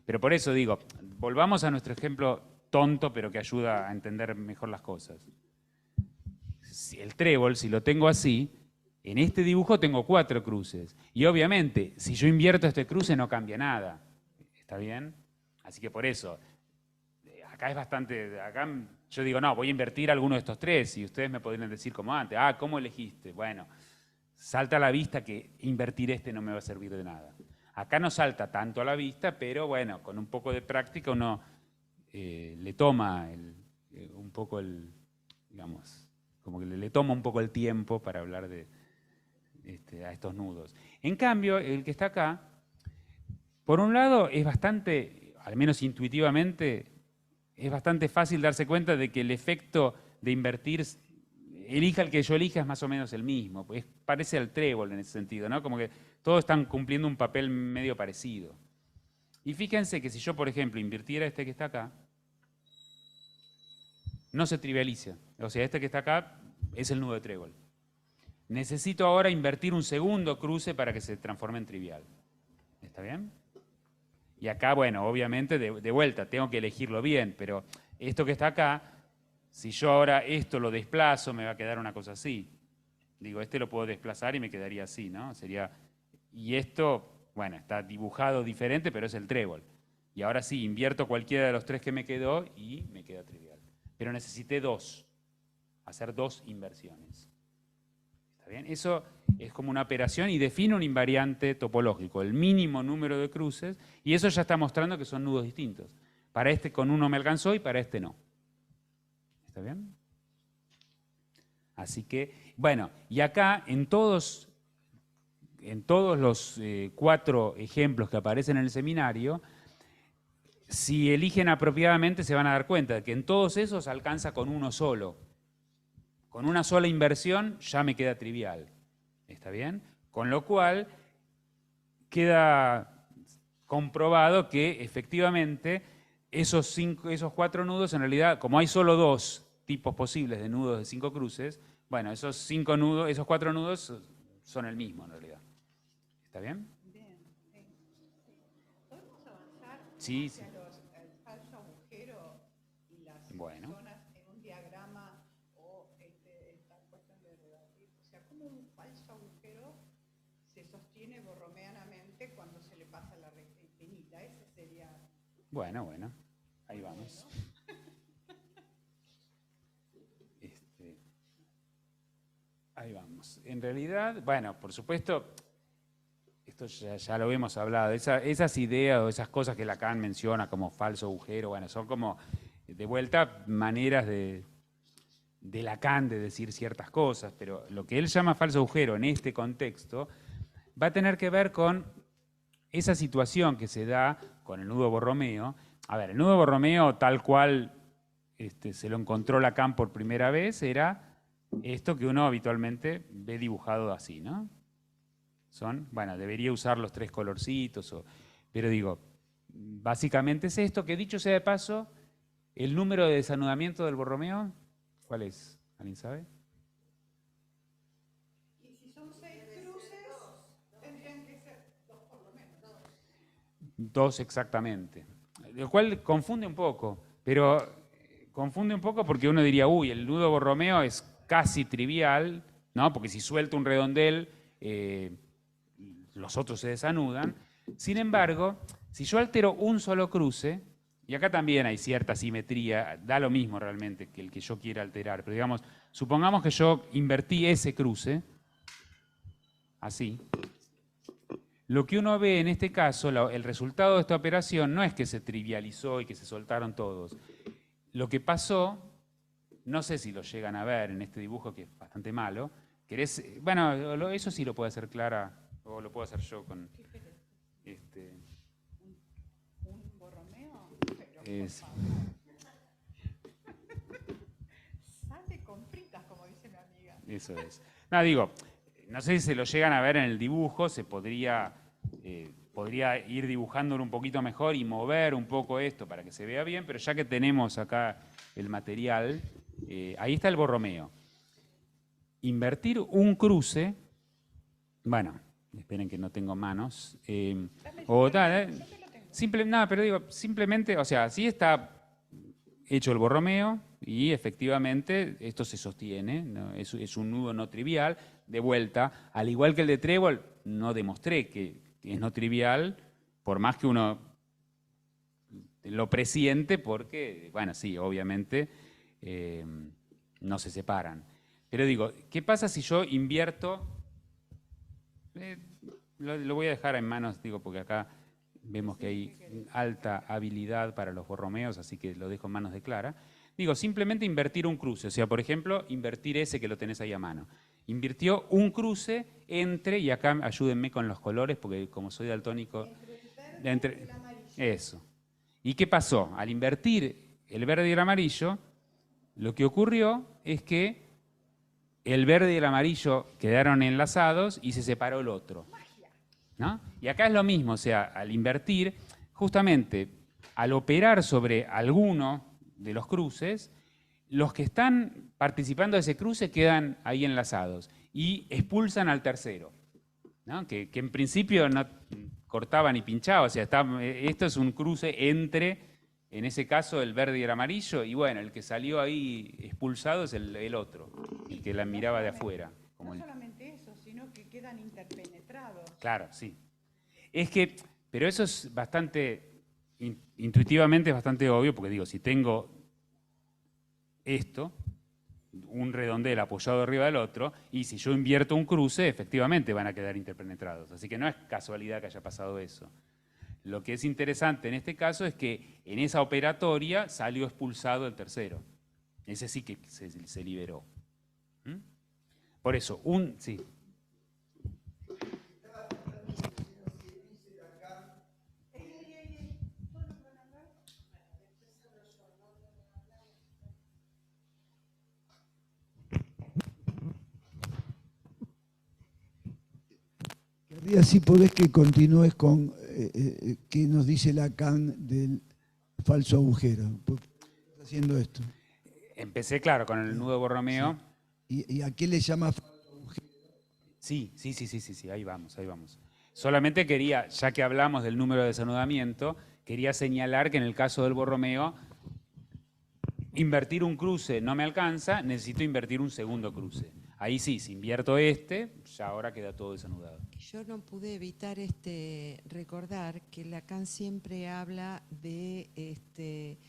Pero por eso digo, volvamos a nuestro ejemplo tonto, pero que ayuda a entender mejor las cosas. El trébol, si lo tengo así, en este dibujo tengo 4 cruces. Y obviamente, si yo invierto este cruce, no cambia nada. ¿Está bien? Así que por eso, acá es bastante... Acá yo digo, no, voy a invertir alguno de estos 3, y ustedes me podrían decir como antes, ¿cómo elegiste? Bueno, salta a la vista que invertir este no me va a servir de nada. Acá no salta tanto a la vista, pero bueno, con un poco de práctica uno le toma un poco digamos, como que le toma un poco el tiempo para hablar a estos nudos. En cambio, el que está acá, por un lado es bastante, al menos intuitivamente, es bastante fácil darse cuenta de que el efecto de invertir, elija el que yo elija, es más o menos el mismo. Parece al trébol en ese sentido, ¿no? Como que todos están cumpliendo un papel medio parecido. Y fíjense que si yo, por ejemplo, invirtiera este que está acá, no se trivializa. O sea, este que está acá es el nudo de trébol. Necesito ahora invertir un segundo cruce para que se transforme en trivial. ¿Está bien? Y acá, bueno, obviamente, de vuelta, tengo que elegirlo bien, pero esto que está acá, si yo ahora esto lo desplazo, me va a quedar una cosa así. Digo, este lo puedo desplazar y me quedaría así, ¿no? Y esto, bueno, está dibujado diferente, pero es el trébol. Y ahora sí, invierto cualquiera de los 3 que me quedó y me queda trivial. Pero necesité 2, hacer 2 inversiones. ¿Está bien? Eso es como una operación y define un invariante topológico, el mínimo número de cruces, y eso ya está mostrando que son nudos distintos. Para este con uno me alcanzó y para este no. ¿Está bien? Así que, bueno, y acá en todos los 4 ejemplos que aparecen en el seminario, si eligen apropiadamente se van a dar cuenta de que en todos esos alcanza con uno solo. Con una sola inversión ya me queda trivial. ¿Está bien? Con lo cual queda comprobado que efectivamente esos 4 nudos, en realidad, como hay solo 2 tipos posibles de nudos de 5 cruces, bueno, esos 5 nudos, esos 4 nudos son el mismo en realidad. ¿Está bien? Bien, sí. ¿Podemos avanzar Sí, hacia sí. el falso agujero y las Bueno. zonas en un diagrama o esta cuestión de rebatir? O sea, ¿cómo un falso agujero se sostiene borromeanamente cuando se le pasa la penita? Ese sería... Bueno, ahí vamos. Ahí vamos. En realidad, bueno, por supuesto, esto ya lo hemos hablado, esas ideas o esas cosas que Lacan menciona como falso agujero, bueno, son como, de vuelta, maneras de Lacan de decir ciertas cosas, pero lo que él llama falso agujero en este contexto va a tener que ver con esa situación que se da con el nudo Borromeo. A ver, el nudo Borromeo tal cual se lo encontró Lacan por primera vez era esto que uno habitualmente ve dibujado así, ¿no? Bueno, debería usar los 3 colorcitos, pero digo, básicamente es esto, que dicho sea de paso, el número de desanudamiento del Borromeo, ¿cuál es? ¿Alguien sabe? Y si son 6 cruces, tendrían que ser 2 por lo menos. 2 exactamente. Lo cual confunde un poco, pero confunde un poco porque uno diría, uy, el nudo Borromeo es casi trivial, ¿no? Porque si suelto un redondel, los otros se desanudan. Sin embargo, si yo altero un solo cruce, y acá también hay cierta simetría, da lo mismo realmente que el que yo quiera alterar, pero digamos, supongamos que yo invertí ese cruce, así. Lo que uno ve en este caso, el resultado de esta operación no es que se trivializó y que se soltaron todos. Lo que pasó, no sé si lo llegan a ver en este dibujo que es bastante malo, bueno, eso sí lo puede hacer Clara, o lo puedo hacer yo con... ¿Un Borromeo? Pero, Es, sale con fritas, como dice mi amiga. eso es. No, digo, no sé si se lo llegan a ver en el dibujo, se podría ir dibujándolo un poquito mejor y mover un poco esto para que se vea bien, pero ya que tenemos acá el material, ahí está el Borromeo. Invertir un cruce, bueno, esperen que no tengo manos, pero digo, simplemente, o sea, así está hecho el Borromeo y efectivamente esto se sostiene, ¿no? Es un nudo no trivial. De vuelta, al igual que el de trébol, no demostré que es no trivial, por más que uno lo presiente, porque, bueno, sí, obviamente no se separan. Pero digo, ¿qué pasa si yo invierto? Lo voy a dejar en manos, digo, porque acá vemos que hay alta habilidad para los Borromeos, así que lo dejo en manos de Clara. Digo, simplemente invertir un cruce, o sea, por ejemplo, invertir ese que lo tenés ahí a mano. Invirtió un cruce entre, y acá ayúdenme con los colores, porque como soy daltónico... Entre el verde y el amarillo. Eso. ¿Y qué pasó? Al invertir el verde y el amarillo, lo que ocurrió es que el verde y el amarillo quedaron enlazados y se separó el otro, ¿no? Y acá es lo mismo, o sea, al invertir, justamente al operar sobre alguno de los cruces, los que están participando de ese cruce quedan ahí enlazados y expulsan al tercero, ¿no? Que en principio no cortaba ni pinchaba, o sea, esto es un cruce entre, en ese caso, el verde y el amarillo, y bueno, el que salió ahí expulsado es el otro, el que la miraba de afuera. No solamente eso, sino que quedan interpenetrados. Claro, sí. Pero eso es bastante, intuitivamente es bastante obvio, porque digo, si tengo esto, un redondel apoyado arriba del otro, y si yo invierto un cruce, efectivamente van a quedar interpenetrados. Así que no es casualidad que haya pasado eso. Lo que es interesante en este caso es que en esa operatoria salió expulsado el tercero. Ese sí que se liberó. ¿Mm? Por eso, sí. Querría, si podés, que continúes con qué nos dice Lacan del falso agujero? ¿Por qué estás haciendo esto? Empecé, claro, con el nudo borromeo. ¿Y a qué le llamas? Sí, ahí vamos. Solamente quería, ya que hablamos del número de desanudamiento, quería señalar que en el caso del borromeo, invertir un cruce no me alcanza, necesito invertir un segundo cruce. Ahí sí, si invierto ya ahora queda todo desanudado. Yo no pude evitar recordar que Lacan siempre habla de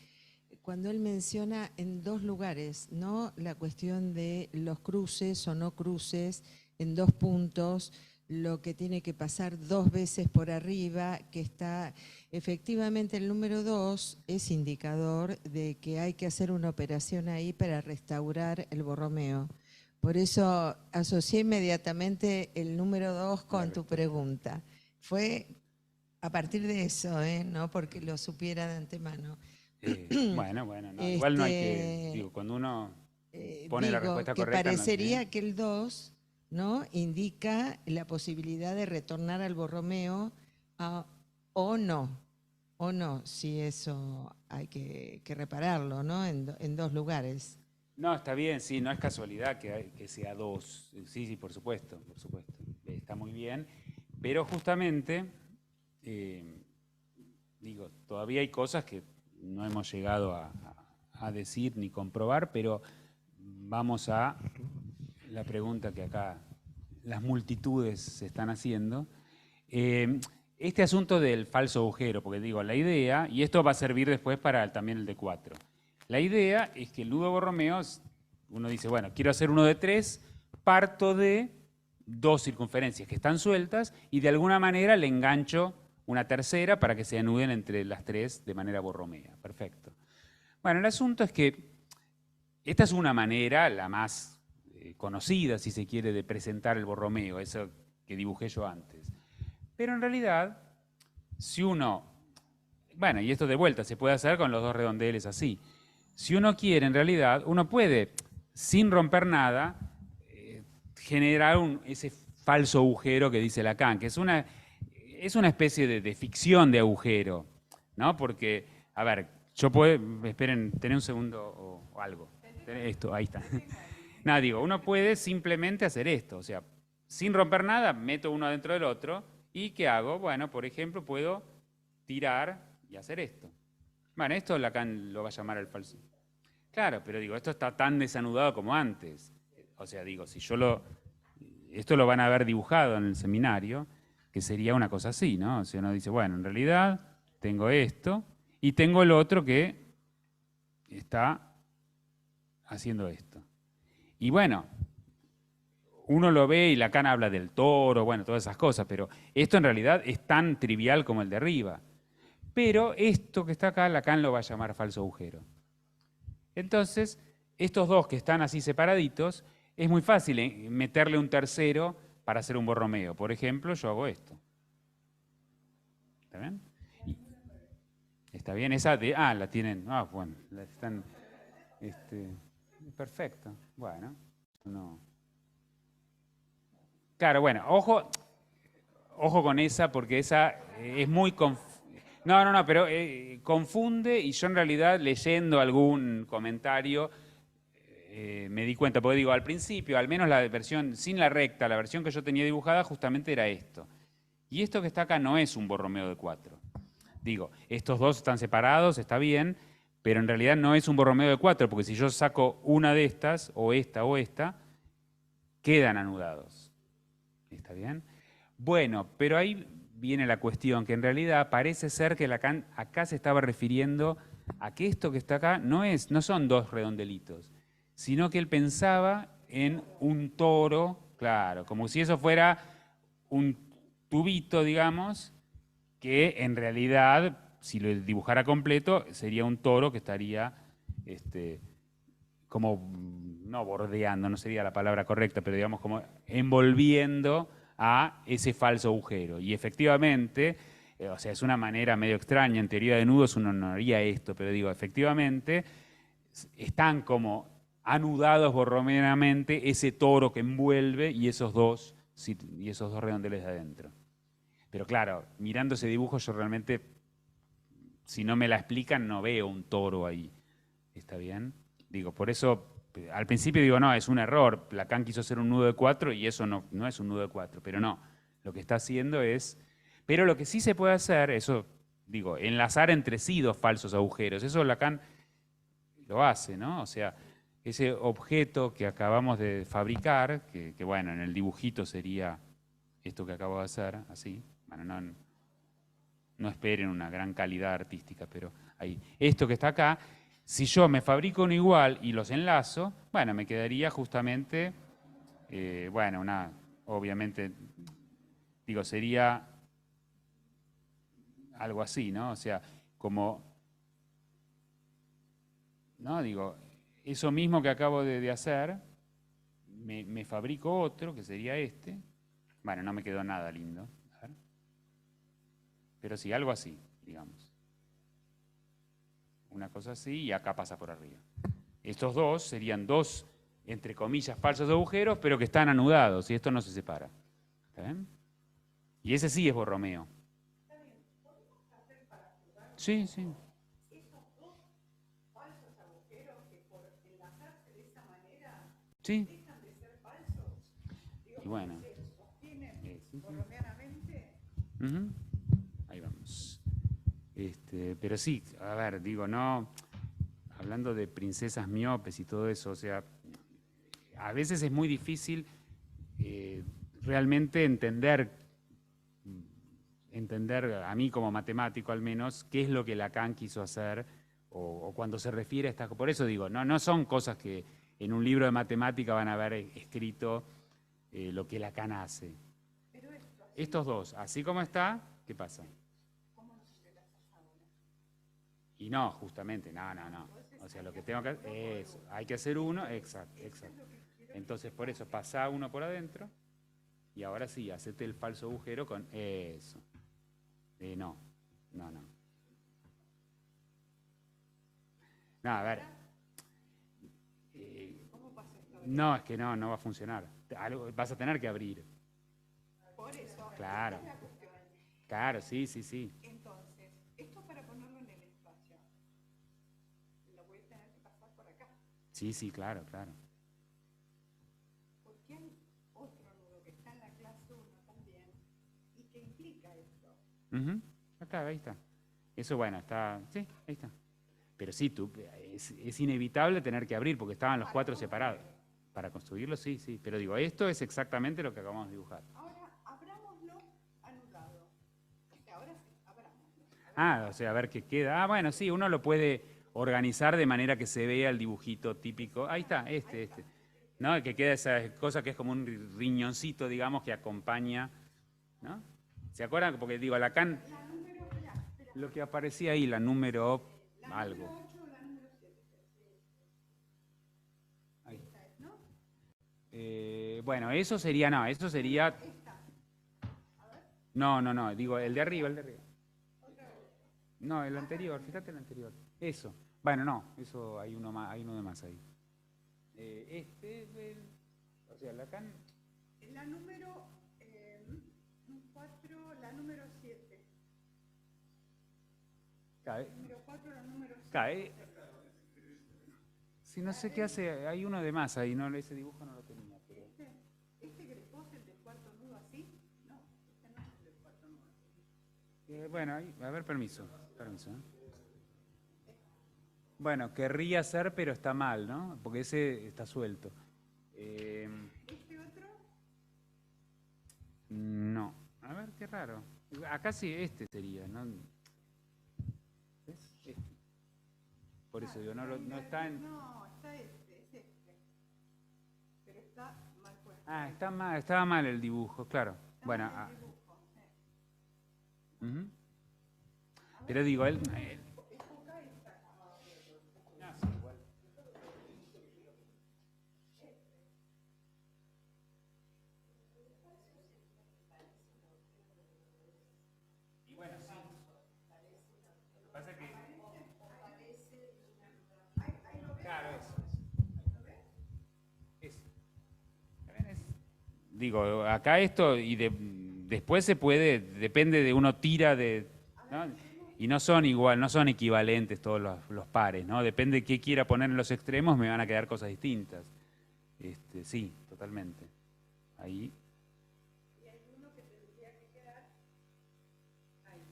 cuando él menciona en dos lugares, ¿no? La cuestión de los cruces o no cruces en dos puntos, lo que tiene que pasar dos veces por arriba, que está efectivamente el número 2 es indicador de que hay que hacer una operación ahí para restaurar el borromeo. Por eso asocié inmediatamente el número 2 con tu pregunta. Fue a partir de eso, no porque lo supiera de antemano. Bueno, no, igual no hay que, digo, cuando uno pone la respuesta que correcta. Parecería que el 2, ¿no?, indica la posibilidad de retornar al borromeo o no, si eso hay que repararlo, ¿no?, en dos lugares. No, está bien, sí, no es casualidad que sea 2. Sí, por supuesto. Está muy bien. Pero justamente, digo, todavía hay cosas que no hemos llegado a decir ni comprobar, pero vamos a la pregunta que acá las multitudes se están haciendo. Este asunto del falso agujero, porque digo, la idea, y esto va a servir después para también el de 4. La idea es que el nudo borromeo, uno dice, bueno, quiero hacer uno de 3, parto de 2 circunferencias que están sueltas y de alguna manera le engancho una tercera para que se anuden entre las 3 de manera borromea. Perfecto. Bueno, el asunto es que esta es una manera, la más conocida, si se quiere, de presentar el borromeo, eso que dibujé yo antes. Pero en realidad, si uno, bueno, y esto de vuelta se puede hacer con los dos redondeles así. Si uno quiere, en realidad, uno puede, sin romper nada, generar ese falso agujero que dice Lacan, que es una especie de ficción de agujero, ¿no? Porque, a ver, yo puedo, esperen, tener un segundo o algo. Esto, ahí está. Nada, digo, uno puede simplemente hacer esto, o sea, sin romper nada, meto uno dentro del otro, ¿y qué hago? Bueno, por ejemplo, puedo tirar y hacer esto. Bueno, esto Lacan lo va a llamar el falso. Claro, pero digo, esto está tan desanudado como antes. O sea, digo, si yo esto lo van a ver dibujado en el seminario, que sería una cosa así, ¿no? O sea, uno dice, bueno, en realidad tengo esto y tengo el otro que está haciendo esto. Y bueno, uno lo ve y Lacan habla del toro, bueno, todas esas cosas, pero esto en realidad es tan trivial como el de arriba. Pero esto que está acá, Lacan lo va a llamar falso agujero. Entonces, estos dos que están así separaditos, es muy fácil meterle un tercero para hacer un borromeo. Por ejemplo, yo hago esto. ¿Está bien? ¿Está bien? Esa de... Ah, la tienen... Ah, bueno, la están... perfecto. Bueno, no... Claro, bueno, ojo con esa, porque esa es muy... No, pero confunde, y yo en realidad leyendo algún comentario me di cuenta, porque digo, al principio, al menos la versión sin la recta, la versión que yo tenía dibujada justamente era esto. Y esto que está acá no es un borromeo de 4. Digo, estos dos están separados, está bien, pero en realidad no es un borromeo de 4, porque si yo saco una de estas, o esta, quedan anudados. ¿Está bien? Bueno, pero ahí viene la cuestión, que en realidad parece ser que Lacan acá se estaba refiriendo a que esto que está acá no son dos redondelitos, sino que él pensaba en un toro, claro, como si eso fuera un tubito, digamos, que en realidad, si lo dibujara completo, sería un toro que estaría como, no bordeando, no sería la palabra correcta, pero digamos como envolviendo a ese falso agujero. Y efectivamente, o sea, es una manera medio extraña, en teoría de nudos uno no haría esto, pero digo, efectivamente, están como anudados borromeamente ese toro que envuelve y esos dos redondeles de adentro. Pero claro, mirando ese dibujo yo realmente si no me la explican, no veo un toro ahí. ¿Está bien? Digo, por eso, al principio digo, no, es un error. Lacan quiso hacer un nudo de 4 y eso no es un nudo de 4, pero no. Lo que está haciendo es... Pero lo que sí se puede hacer, eso, digo, enlazar entre sí dos falsos agujeros. Eso Lacan lo hace, ¿no? O sea, ese objeto que acabamos de fabricar, que bueno, en el dibujito sería esto que acabo de hacer, así. Bueno, no esperen una gran calidad artística, pero ahí. Esto que está acá, si yo me fabrico uno igual y los enlazo, bueno, me quedaría justamente, bueno, obviamente, digo, sería algo así, ¿no? O sea, como, ¿no? Digo, eso mismo que acabo de hacer, me fabrico otro, que sería este. Bueno, no me quedó nada lindo. A ver. Pero sí, algo así, digamos. Una cosa así y acá pasa por arriba. Estos dos serían dos, entre comillas, falsos agujeros, pero que están anudados y esto no se separa. ¿Está bien? Y ese sí es Borromeo. Sí, sí. Sí. Y bueno. Sí. Ujú. Ahí vamos. Pero sí, a ver, digo, no, hablando de princesas miopes y todo eso, o sea, a veces es muy difícil realmente entender, a mí como matemático al menos, qué es lo que Lacan quiso hacer, o cuando se refiere a estas cosas. Por eso digo, no son cosas que en un libro de matemática van a haber escrito lo que Lacan hace. Estos dos, así como está, ¿qué pasa? Y no, justamente, no. O sea, lo que tengo que hacer es, hay que hacer uno, exacto. Entonces, por eso, pasá uno por adentro y ahora sí, hacete el falso agujero con eso. No. No, a ver. No, es que no va a funcionar. Vas a tener que abrir. Por eso. Claro. Esta es la cuestión. Claro, sí. Entonces, esto para ponerlo en el espacio, lo voy a tener que pasar por acá. Sí, claro. Porque hay otro nudo que está en la clase 1 también y que implica esto. Acá, ahí está. Eso, bueno, está. Sí, ahí está. Pero sí, es inevitable tener que abrir porque estaban los 4 separados. Para construirlo, sí. Pero digo, esto es exactamente lo que acabamos de dibujar. Ahora, abrámoslo anulado. O sea, ahora sí, abrámoslo. O sea, a ver qué queda. Bueno, sí, uno lo puede organizar de manera que se vea el dibujito típico. Ahí está, este. ¿No? Que queda esa cosa que es como un riñoncito, digamos, que acompaña. ¿No? ¿Se acuerdan? Porque digo, Lacan, lo que aparecía ahí, la número algo. Bueno, eso sería, no, digo, el de arriba. No, el anterior, fíjate el anterior. Eso. Bueno, no, eso hay uno de más ahí. O sea, Lacan. La número 4, la número 7. Cae. Número 4, la número 7. Cae. Si no sé qué hace, hay uno de más ahí, no, ese dibujo no lo tenía. Pero... ¿Este grepó es el del cuarto nudo así? No, este no es el del cuarto nudo así. Bueno, a ver, permiso. Bueno, querría ser, pero está mal, ¿no? Porque ese está suelto. ¿Este otro? No. A ver, qué raro. Acá sí, este sería, ¿no? ¿Ves? Este. Por eso digo, no está en... No, está este, es este. Pero está mal puesto. Estaba mal el dibujo, claro. Está Bueno, mal el dibujo, ujú. Pero digo, él... Digo, acá esto, y después se puede, depende de uno tira de... ¿no? Y no son igual, no son equivalentes todos los pares, ¿no? Depende de qué quiera poner en los extremos, me van a quedar cosas distintas. Sí, totalmente. Ahí. ¿Y hay uno que tendría que quedar ahí?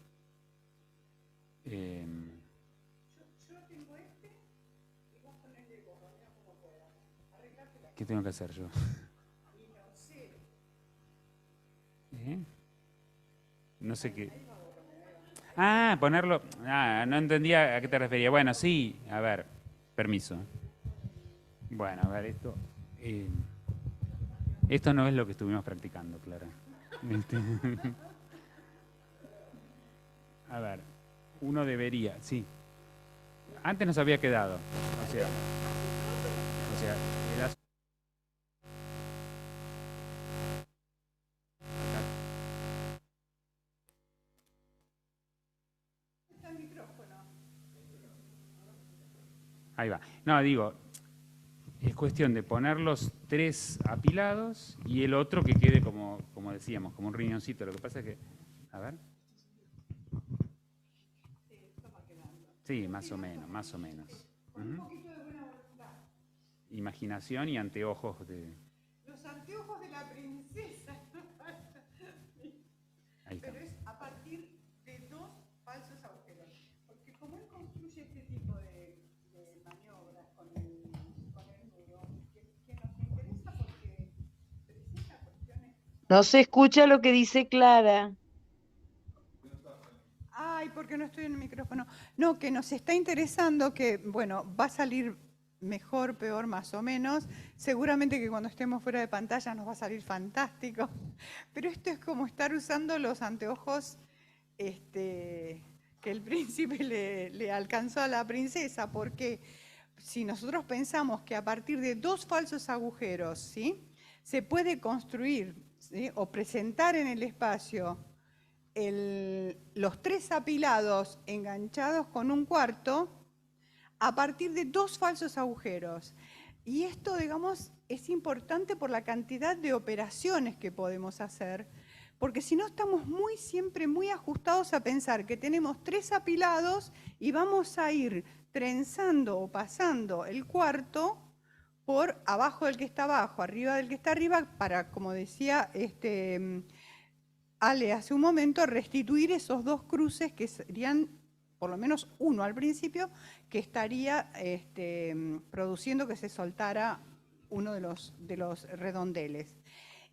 Yo tengo este y vos ponele vos, como puedas. ¿Qué tengo que hacer yo? No sé qué. Ah, ponerlo. Ah, no entendía a qué te refería. Bueno, sí, a ver, permiso. Bueno, a ver, esto no es lo que estuvimos practicando, Clara. A ver, uno debería, sí. Antes nos había quedado. O sea el Ahí va. No, digo, es cuestión de poner los 3 apilados y el otro que quede como decíamos, como un riñoncito. Lo que pasa es que, a ver. Sí, más o menos, más o menos. Un poquito de buena voluntad. Imaginación y anteojos de... Los anteojos de la princesa. Ahí está. Pero es a partir de 2 falsos agujeros. Porque como él construye este tipo de maniobras con el nudo, que nos interesa porque precisa cuestiones... No se escucha lo que dice Clara. Ay, porque no estoy en el micrófono. No, que nos está interesando que, bueno, va a salir mejor, peor, más o menos. Seguramente que cuando estemos fuera de pantalla nos va a salir fantástico. Pero esto es como estar usando los anteojos que el príncipe le alcanzó a la princesa, porque si nosotros pensamos que a partir de 2 falsos agujeros, ¿sí?, se puede construir, ¿sí?, o presentar en el espacio los 3 apilados enganchados con un cuarto a partir de 2 falsos agujeros. Y esto, digamos, es importante por la cantidad de operaciones que podemos hacer, porque si no estamos siempre muy ajustados a pensar que tenemos 3 apilados y vamos a ir trenzando o pasando el cuarto por abajo del que está abajo, arriba del que está arriba, para, como decía Ale hace un momento, restituir esos 2 cruces que serían, por lo menos uno al principio, que estaría produciendo que se soltara uno de los redondeles.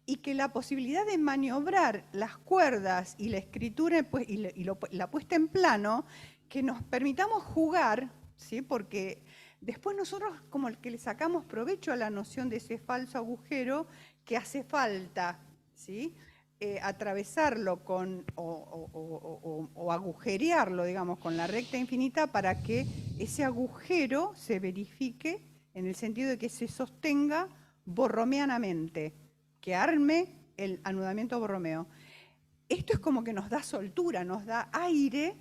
Y que la posibilidad de maniobrar las cuerdas y la escritura pues, y la puesta en plano, que nos permitamos jugar, ¿sí?, porque después nosotros como el que le sacamos provecho a la noción de ese falso agujero que hace falta, ¿sí?, atravesarlo o agujerearlo, digamos, con la recta infinita para que ese agujero se verifique en el sentido de que se sostenga borromeanamente, que arme el anudamiento borromeo. Esto es como que nos da soltura, nos da aire,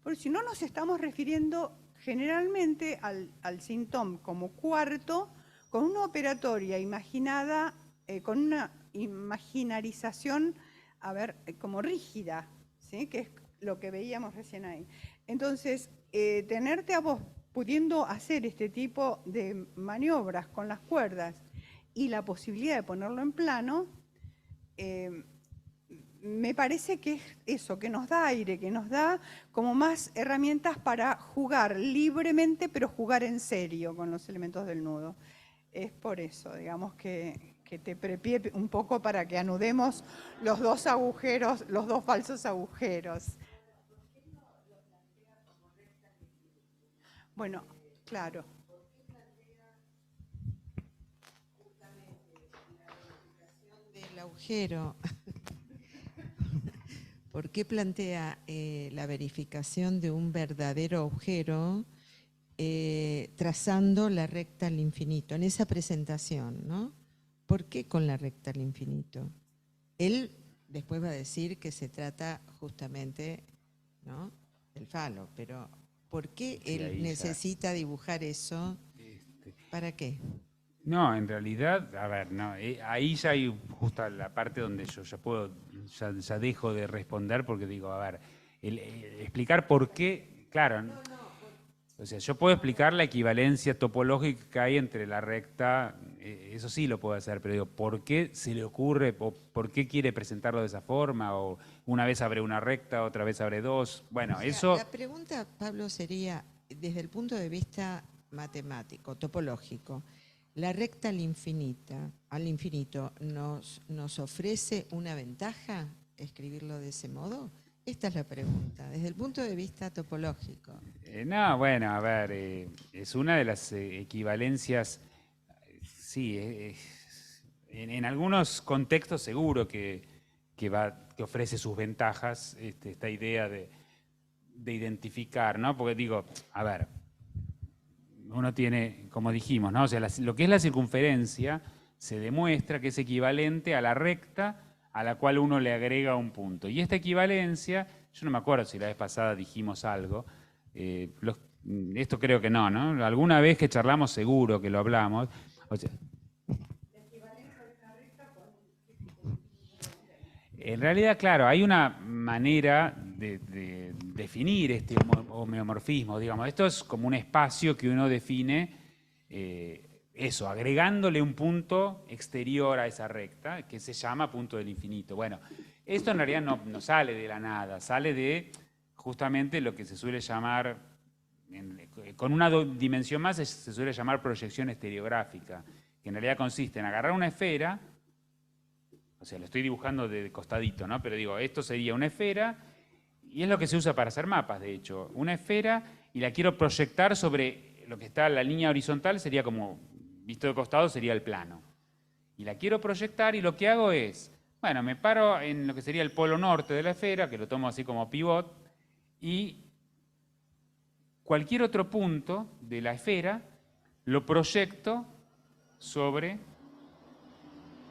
porque si no nos estamos refiriendo generalmente al síntoma como cuarto, con una operatoria imaginada, con una imaginarización, como rígida, ¿sí?, que es lo que veíamos recién ahí. Entonces, tenerte a vos pudiendo hacer este tipo de maniobras con las cuerdas y la posibilidad de ponerlo en plano, me parece que es eso, que nos da aire, que nos da como más herramientas para jugar libremente, pero jugar en serio con los elementos del nudo. Es por eso, digamos, que te prepié un poco para que anudemos los 2 agujeros, los 2 falsos agujeros. Bueno, claro. Del agujero. ¿Por qué plantea la verificación de un verdadero agujero trazando la recta al infinito? En esa presentación, ¿no? ¿Por qué con la recta al infinito? Él después va a decir que se trata justamente, ¿no?, del falo, pero ¿por qué él necesita dibujar eso? ¿Para qué? No, en realidad, a ver, no, ahí ya hay justo la parte donde yo ya dejo de responder porque digo, a ver, explicar por qué, claro, o sea, yo puedo explicar la equivalencia topológica que hay entre la recta, eso sí lo puedo hacer, pero digo, ¿por qué se le ocurre, o por qué quiere presentarlo de esa forma? O una vez abre una recta, otra vez abre dos. Bueno, O sea, eso... la pregunta, Pablo, sería, desde el punto de vista matemático, topológico, ¿la recta al infinito nos ofrece una ventaja escribirlo de ese modo? Esta es la pregunta, desde el punto de vista topológico. No, bueno, a ver, es una de las equivalencias, sí, en algunos contextos seguro que ofrece sus ventajas esta idea de identificar, ¿no? Porque digo, a ver, uno tiene, como dijimos, ¿no? O sea, lo que es la circunferencia se demuestra que es equivalente a la recta a la cual uno le agrega un punto. Y esta equivalencia, yo no me acuerdo si la vez pasada dijimos algo, esto creo que no, ¿no? Alguna vez que charlamos seguro que lo hablamos. O sea, en realidad, claro, hay una manera de definir este homeomorfismo, digamos. Esto es como un espacio que uno define, eso, agregándole un punto exterior a esa recta, que se llama punto del infinito. Bueno, esto en realidad no sale de la nada, sale de justamente lo que se suele llamar, con una dimensión más, se suele llamar proyección estereográfica, que en realidad consiste en agarrar una esfera. O sea, lo estoy dibujando de costadito, ¿no? Pero digo, esto sería una esfera, y es lo que se usa para hacer mapas, de hecho. Una esfera, y la quiero proyectar sobre lo que está en la línea horizontal, sería como, visto de costado, sería el plano. Y la quiero proyectar, y lo que hago es, bueno, me paro en lo que sería el polo norte de la esfera, que lo tomo así como pivot, y cualquier otro punto de la esfera lo proyecto sobre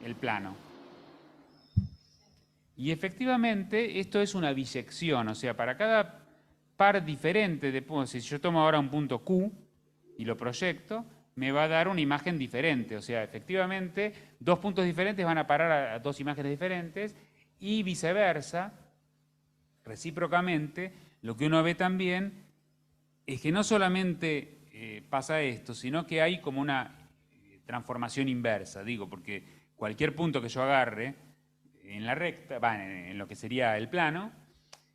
el plano. Y efectivamente esto es una bisección, o sea, para cada par diferente de puntos, si yo tomo ahora un punto Q y lo proyecto, me va a dar una imagen diferente. O sea, efectivamente, dos puntos diferentes van a parar a dos imágenes diferentes y viceversa, recíprocamente, lo que uno ve también es que no solamente pasa esto, sino que hay como una transformación inversa, digo, porque cualquier punto que yo agarre en la recta, en lo que sería el plano,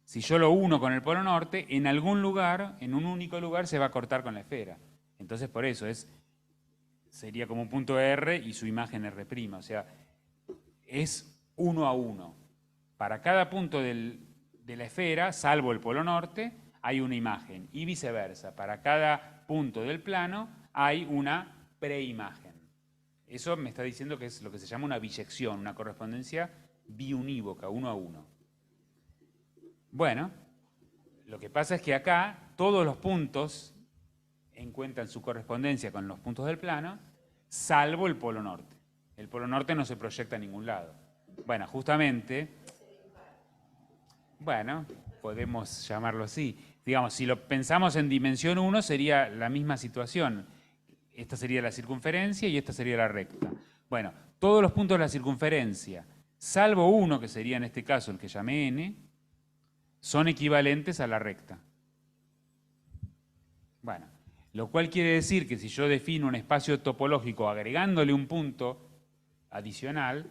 si yo lo uno con el polo norte, en algún lugar, en un único lugar, se va a cortar con la esfera. Entonces, por eso sería como un punto R y su imagen R'. O sea, es 1 a 1. Para cada punto de la esfera, salvo el polo norte, hay una imagen. Y viceversa, para cada punto del plano hay una preimagen. Eso me está diciendo que es lo que se llama una biyección, una correspondencia biunívoca, 1 a 1. Bueno, lo que pasa es que acá todos los puntos encuentran su correspondencia con los puntos del plano, salvo el polo norte. El polo norte no se proyecta a ningún lado. Bueno, justamente, bueno, podemos llamarlo así. Digamos, si lo pensamos en dimensión 1, sería la misma situación. Esta sería la circunferencia y esta sería la recta. Bueno, todos los puntos de la circunferencia, salvo uno, que sería en este caso el que llamé n, son equivalentes a la recta. Bueno, lo cual quiere decir que si yo defino un espacio topológico agregándole un punto adicional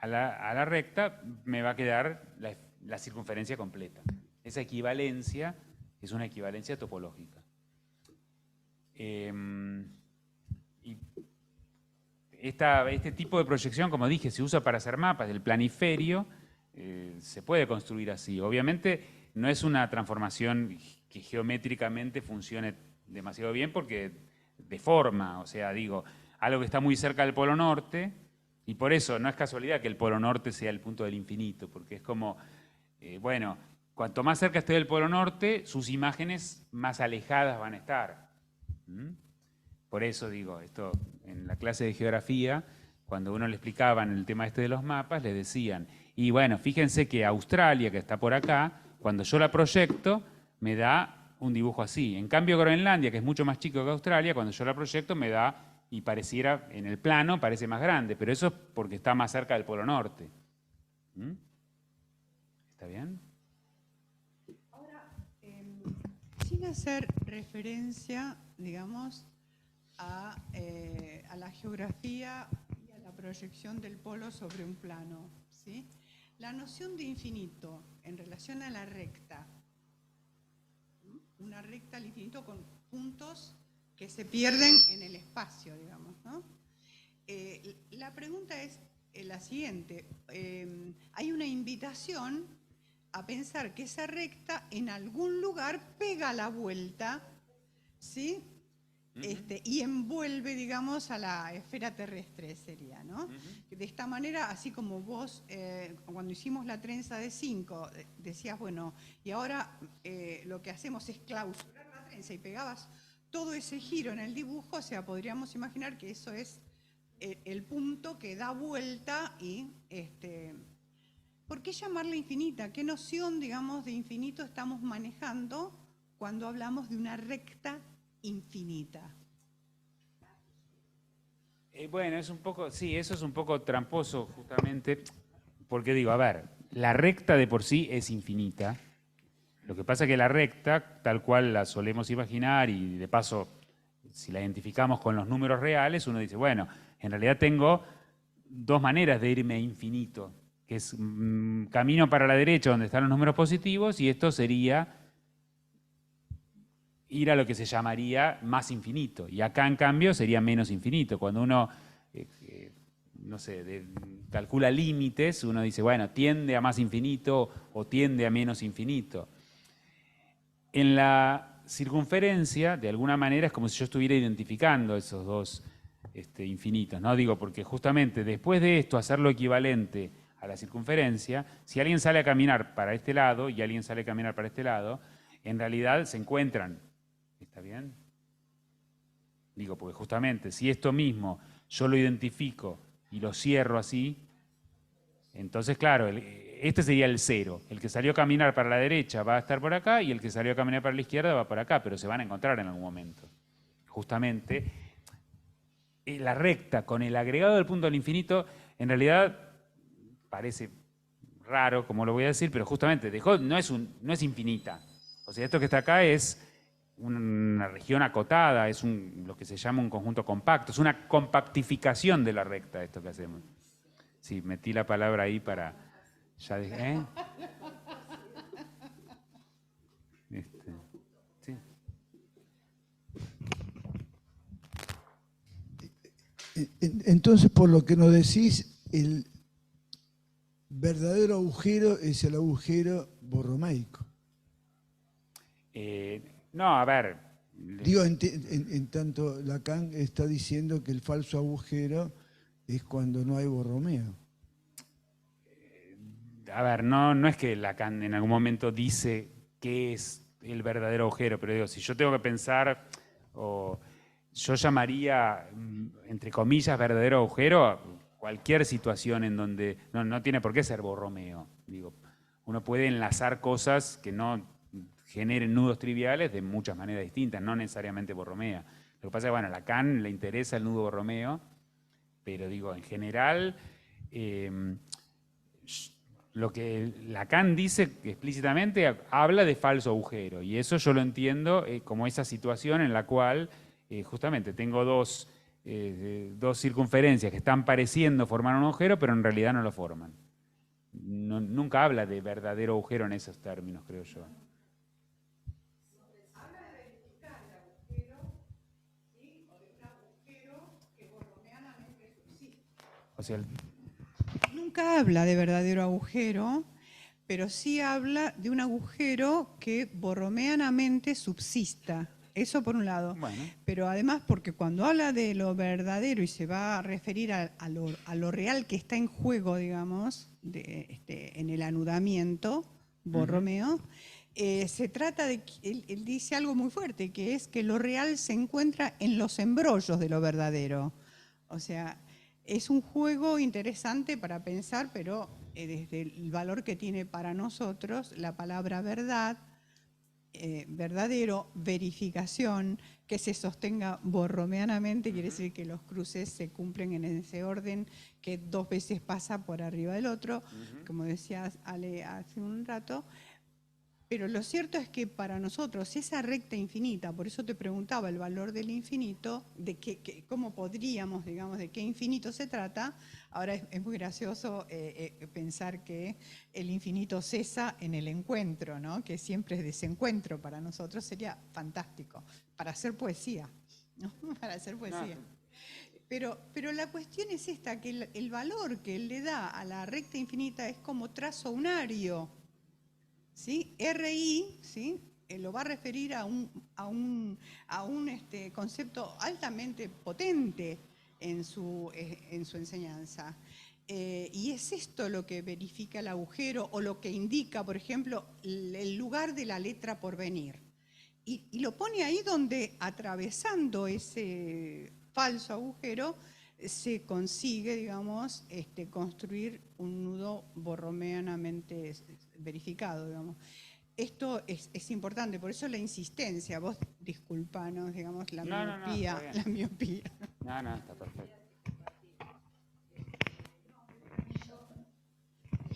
a la recta, me va a quedar la circunferencia completa. Esa equivalencia es una equivalencia topológica. Este tipo de proyección, como dije, se usa para hacer mapas del planiferio. Se puede construir así. Obviamente no es una transformación que geométricamente funcione demasiado bien porque deforma, o sea, digo, algo que está muy cerca del polo norte, y por eso no es casualidad que el polo norte sea el punto del infinito, porque es como, bueno, cuanto más cerca esté del polo norte, sus imágenes más alejadas van a estar. Por eso digo, esto en la clase de geografía, cuando uno le explicaban el tema este de los mapas, le decían, y bueno, fíjense que Australia, que está por acá, cuando yo la proyecto, me da un dibujo así. En cambio, Groenlandia, que es mucho más chico que Australia, cuando yo la proyecto, me da, y pareciera, en el plano, parece más grande, pero eso es porque está más cerca del polo norte. ¿Está bien? sin hacer referencia, digamos, a la geografía y a la proyección del polo sobre un plano, ¿sí? La noción de infinito en relación a la recta, una recta al infinito con puntos que se pierden en el espacio, digamos, ¿no? La pregunta es la siguiente. Hay una invitación a pensar que esa recta en algún lugar pega la vuelta, ¿sí? Y envuelve, digamos, a la esfera terrestre, sería, ¿no? De esta manera, así como vos, cuando hicimos la trenza de 5, decías, bueno, y ahora lo que hacemos es clausurar la trenza y pegabas todo ese giro en el dibujo, o sea, podríamos imaginar que eso es el punto que da vuelta y... ¿Por qué llamarla infinita? ¿Qué noción, digamos, de infinito estamos manejando cuando hablamos de una recta infinita? Bueno, es un poco, sí, eso es un poco tramposo justamente, porque digo, a ver, la recta de por sí es infinita. Lo que pasa es que la recta, tal cual la solemos imaginar, y de paso, si la identificamos con los números reales, uno dice, bueno, en realidad tengo dos maneras de irme a infinito, que es camino para la derecha donde están los números positivos, y esto sería ir a lo que se llamaría más infinito. Y acá, en cambio, sería menos infinito. Cuando uno, no sé, calcula límites, uno dice, bueno, tiende a más infinito o tiende a menos infinito. En la circunferencia, de alguna manera, es como si yo estuviera identificando esos dos infinitos, ¿no? Digo, porque justamente después de esto, hacerlo equivalente a la circunferencia, si alguien sale a caminar para este lado y alguien sale a caminar para este lado, en realidad se encuentran. ¿Está bien? Digo, porque justamente si esto mismo yo lo identifico y lo cierro así, entonces, claro, este sería el cero. El que salió a caminar para la derecha va a estar por acá y el que salió a caminar para la izquierda va por acá, pero se van a encontrar en algún momento. Justamente, la recta con el agregado del punto al infinito, en realidad parece raro, como lo voy a decir, pero justamente no es infinita. O sea, esto que está acá es una región acotada, es lo que se llama un conjunto compacto, es una compactificación de la recta esto que hacemos. Sí, metí la palabra ahí para... Ya dije, sí. Entonces, por lo que nos decís, el verdadero agujero es el agujero borromeico. No, a ver. Digo, en tanto Lacan está diciendo que el falso agujero es cuando no hay Borromeo. A ver, no es que Lacan en algún momento dice qué es el verdadero agujero, pero digo, si yo tengo que pensar, yo llamaría, entre comillas, verdadero agujero cualquier situación en donde no tiene por qué ser Borromeo. Digo, uno puede enlazar cosas que no generen nudos triviales de muchas maneras distintas, no necesariamente Borromea. Lo que pasa es que, bueno, a Lacan le interesa el nudo Borromeo, pero digo, en general, lo que Lacan dice explícitamente habla de falso agujero, y eso yo lo entiendo como esa situación en la cual justamente tengo dos circunferencias que están pareciendo formar un agujero, pero en realidad no lo forman. Nunca habla de verdadero agujero en esos términos, creo yo. Habla de verificar el agujero, ¿sí? O de un agujero que borromeanamente subsiste. O sea, Nunca habla de verdadero agujero, pero sí habla de un agujero que borromeanamente subsista. Eso por un lado. bueno. Pero además, porque cuando habla de lo verdadero y se va a referir a lo real que está en juego, digamos, en el anudamiento, Borromeo, se trata de, él dice algo muy fuerte, que es que lo real se encuentra en los embrollos de lo verdadero. O sea, es un juego interesante para pensar, pero desde el valor que tiene para nosotros la palabra verdad, verdadero, verificación, que se sostenga borromeanamente, quiere decir que los cruces se cumplen en ese orden, que dos veces pasa por arriba del otro, como decía Ale hace un rato, Pero lo cierto es que para nosotros esa recta infinita, por eso te preguntaba el valor del infinito, de cómo podríamos, digamos, de qué infinito se trata. Ahora es muy gracioso pensar que el infinito cesa en el encuentro, ¿no? Que siempre es desencuentro para nosotros, sería fantástico, para hacer poesía, ¿no? Para hacer poesía. Pero la cuestión es esta, que el valor que él le da a la recta infinita es como trazo unario. ¿Sí? RI, ¿sí? Lo va a referir a un concepto altamente potente en su enseñanza. Y es esto lo que verifica el agujero o lo que indica, por ejemplo, el lugar de la letra por venir. Y lo pone ahí donde, atravesando ese falso agujero, se consigue, digamos, construir un nudo borromeanamente verificado, digamos. Esto es importante, por eso la insistencia. Vos disculpanos, digamos, la miopía. No, la miopía. No, está perfecto.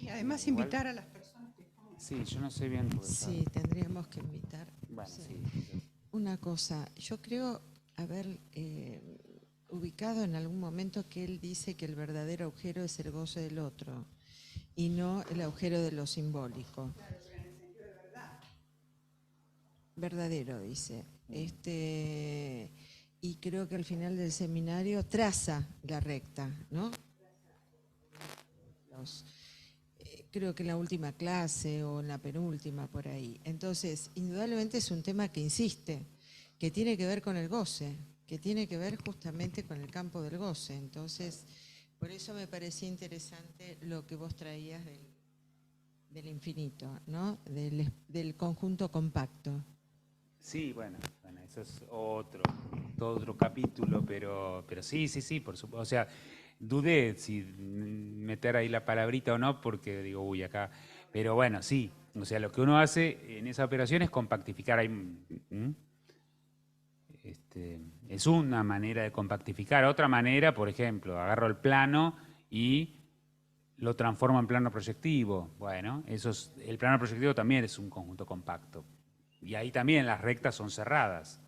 Y además invitar a las personas que están... Sí, yo no sé bien. Sí, tendríamos que invitar. Bueno, Sí. sí. Una cosa, yo creo haber ubicado en algún momento que él dice que el verdadero agujero es el goce del otro y no el agujero de lo simbólico. Claro, pero en el sentido de verdad. Verdadero, dice. Y creo que al final del seminario traza la recta, ¿no? Creo que en la última clase o en la penúltima, por ahí. Entonces, indudablemente es un tema que insiste, que tiene que ver con el goce, que tiene que ver justamente con el campo del goce. Entonces, por eso me parecía interesante lo que vos traías del infinito, ¿no? Del conjunto compacto. Sí, bueno, eso es todo otro capítulo, pero sí, por supuesto. O sea, dudé si meter ahí la palabrita o no, porque digo, uy, acá. Pero bueno, sí. O sea, lo que uno hace en esa operación es compactificar. Es una manera de compactificar. Otra manera, por ejemplo, agarro el plano y lo transformo en plano proyectivo. Bueno, el plano proyectivo también es un conjunto compacto. Y ahí también las rectas son cerradas.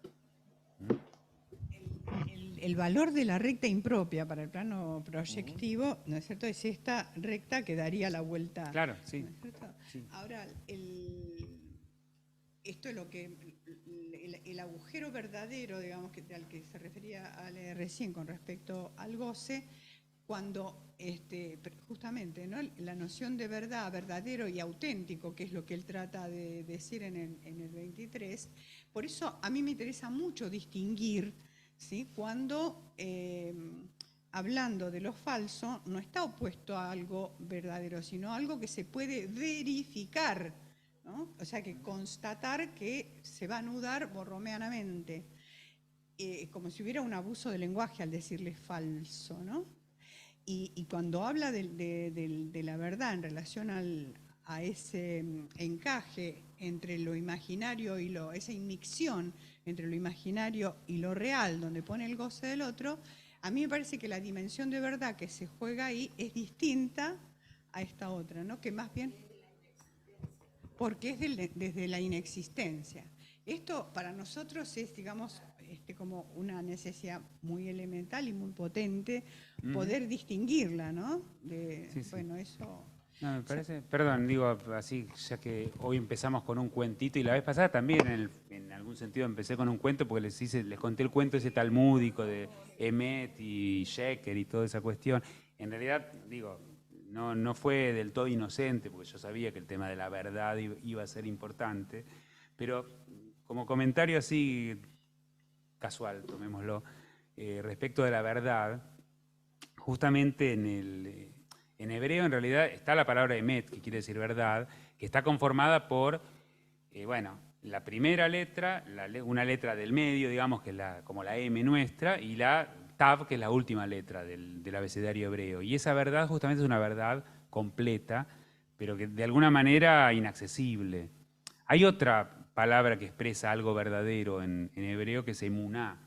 El valor de la recta impropia para el plano proyectivo, ¿no es cierto?, es esta recta que daría la vuelta. Claro, sí. ¿No es cierto? Sí. Ahora, esto es lo que el agujero verdadero, digamos, al que se refería Ale recién con respecto al goce, cuando justamente, ¿no?, la noción de verdad, verdadero y auténtico, que es lo que él trata de decir en el 23, por eso a mí me interesa mucho distinguir, ¿sí?, cuando hablando de lo falso no está opuesto a algo verdadero, sino a algo que se puede verificar, ¿no? O sea, que constatar que se va a anudar borromeanamente, como si hubiera un abuso de lenguaje al decirle falso, ¿no? Y cuando habla de la verdad en relación a ese encaje entre lo imaginario y esa inmixción entre lo imaginario y lo real, donde pone el goce del otro, a mí me parece que la dimensión de verdad que se juega ahí es distinta a esta otra, ¿no? Que más bien, porque es desde la inexistencia. Esto para nosotros es, digamos, como una necesidad muy elemental y muy potente, poder distinguirla, ¿no? Sí. Bueno, eso... No, me parece, perdón, digo así, ya que hoy empezamos con un cuentito y la vez pasada también en algún sentido empecé con un cuento porque les conté el cuento ese talmúdico de Emet y Sheker y toda esa cuestión. En realidad, digo, no fue del todo inocente porque yo sabía que el tema de la verdad iba a ser importante, pero como comentario así casual, tomémoslo, respecto de la verdad, justamente en hebreo en realidad está la palabra emet, que quiere decir verdad, que está conformada por, la primera letra, una letra del medio, digamos, que es como la M nuestra, y la Tav, que es la última letra del abecedario hebreo. Y esa verdad justamente es una verdad completa, pero que de alguna manera inaccesible. Hay otra palabra que expresa algo verdadero en hebreo que es emuná,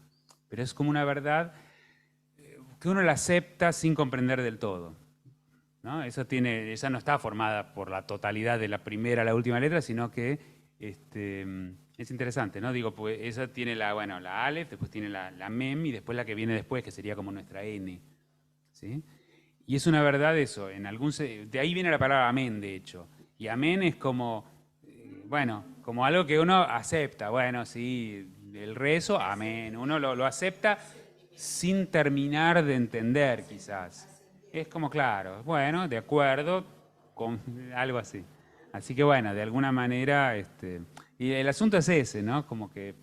pero es como una verdad que uno la acepta sin comprender del todo, ¿no? Esa no está formada por la totalidad de la primera a la última letra, sino que Es interesante, ¿no? Digo, pues esa tiene la Aleph, después tiene la Mem y después la que viene después, que sería como nuestra N, ¿sí? Y es una verdad eso, de ahí viene la palabra amén, de hecho. Y amén es como, como algo que uno acepta. Bueno, sí, el rezo, amén. Uno lo acepta sin terminar de entender, quizás. Es como, claro, bueno, de acuerdo, con algo así. Así que bueno, de alguna manera, y el asunto es ese, ¿no? Como que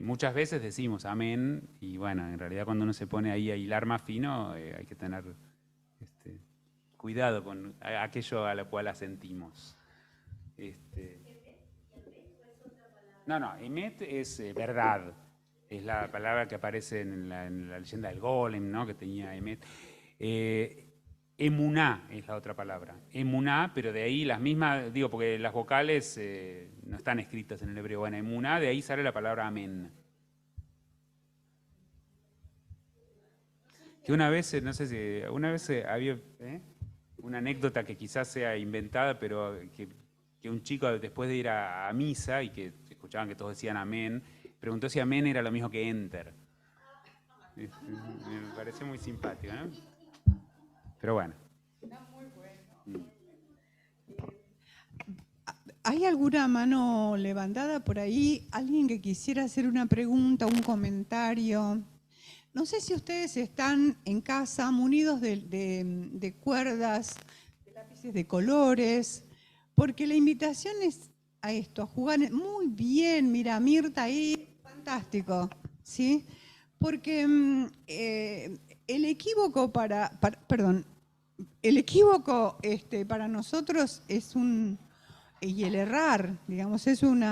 muchas veces decimos amén, y bueno, en realidad cuando uno se pone ahí a hilar más fino, hay que tener cuidado con aquello a lo cual asentimos. No, emet es verdad. Es la palabra que aparece en la leyenda del golem, ¿no? Que tenía emet. Emuná es la otra palabra. Emuná, pero de ahí las mismas, digo, porque las vocales no están escritas en el hebreo. Bueno, emuná, de ahí sale la palabra amén. Que una vez, no sé si, una vez había una anécdota que quizás sea inventada, pero que un chico después de ir a misa y que escuchaban que todos decían amén, preguntó si amén era lo mismo que enter. Me pareció muy simpático, ¿no? Pero bueno. ¿Hay alguna mano levantada por ahí? ¿Alguien que quisiera hacer una pregunta, un comentario? No sé si ustedes están en casa munidos de cuerdas, de lápices de colores, porque la invitación es a esto, a jugar muy bien. Mira, Mirta ahí, fantástico, ¿sí? Porque el equívoco para nosotros es y el errar, digamos, es un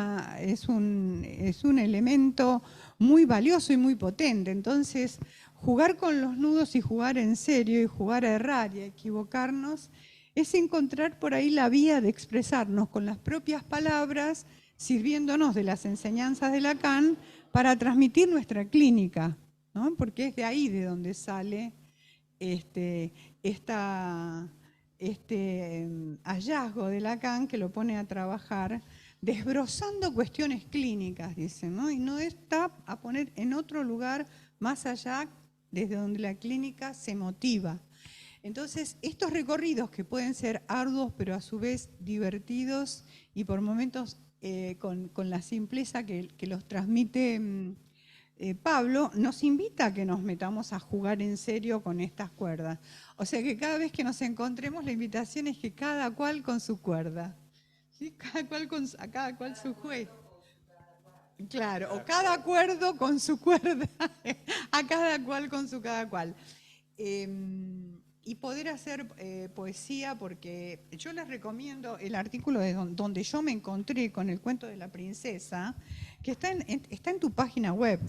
elemento muy valioso y muy potente. Entonces, jugar con los nudos y jugar en serio y jugar a errar y a equivocarnos es encontrar por ahí la vía de expresarnos con las propias palabras, sirviéndonos de las enseñanzas de Lacan para transmitir nuestra clínica, ¿no? Porque es de ahí de donde sale este hallazgo de Lacan que lo pone a trabajar desbrozando cuestiones clínicas, dicen, ¿no? Y no está a poner en otro lugar más allá desde donde la clínica se motiva. Entonces, estos recorridos que pueden ser arduos, pero a su vez divertidos y por momentos con la simpleza que los transmite Pablo, nos invita a que nos metamos a jugar en serio con estas cuerdas. O sea que cada vez que nos encontremos, la invitación es que cada cual con su cuerda. ¿Sí? Cada cual su juez. Claro, o cada acuerdo con su cuerda, a cada cual con su cada cual. Y poder hacer poesía, porque yo les recomiendo el artículo de donde yo me encontré con el cuento de la princesa, que está en tu página web.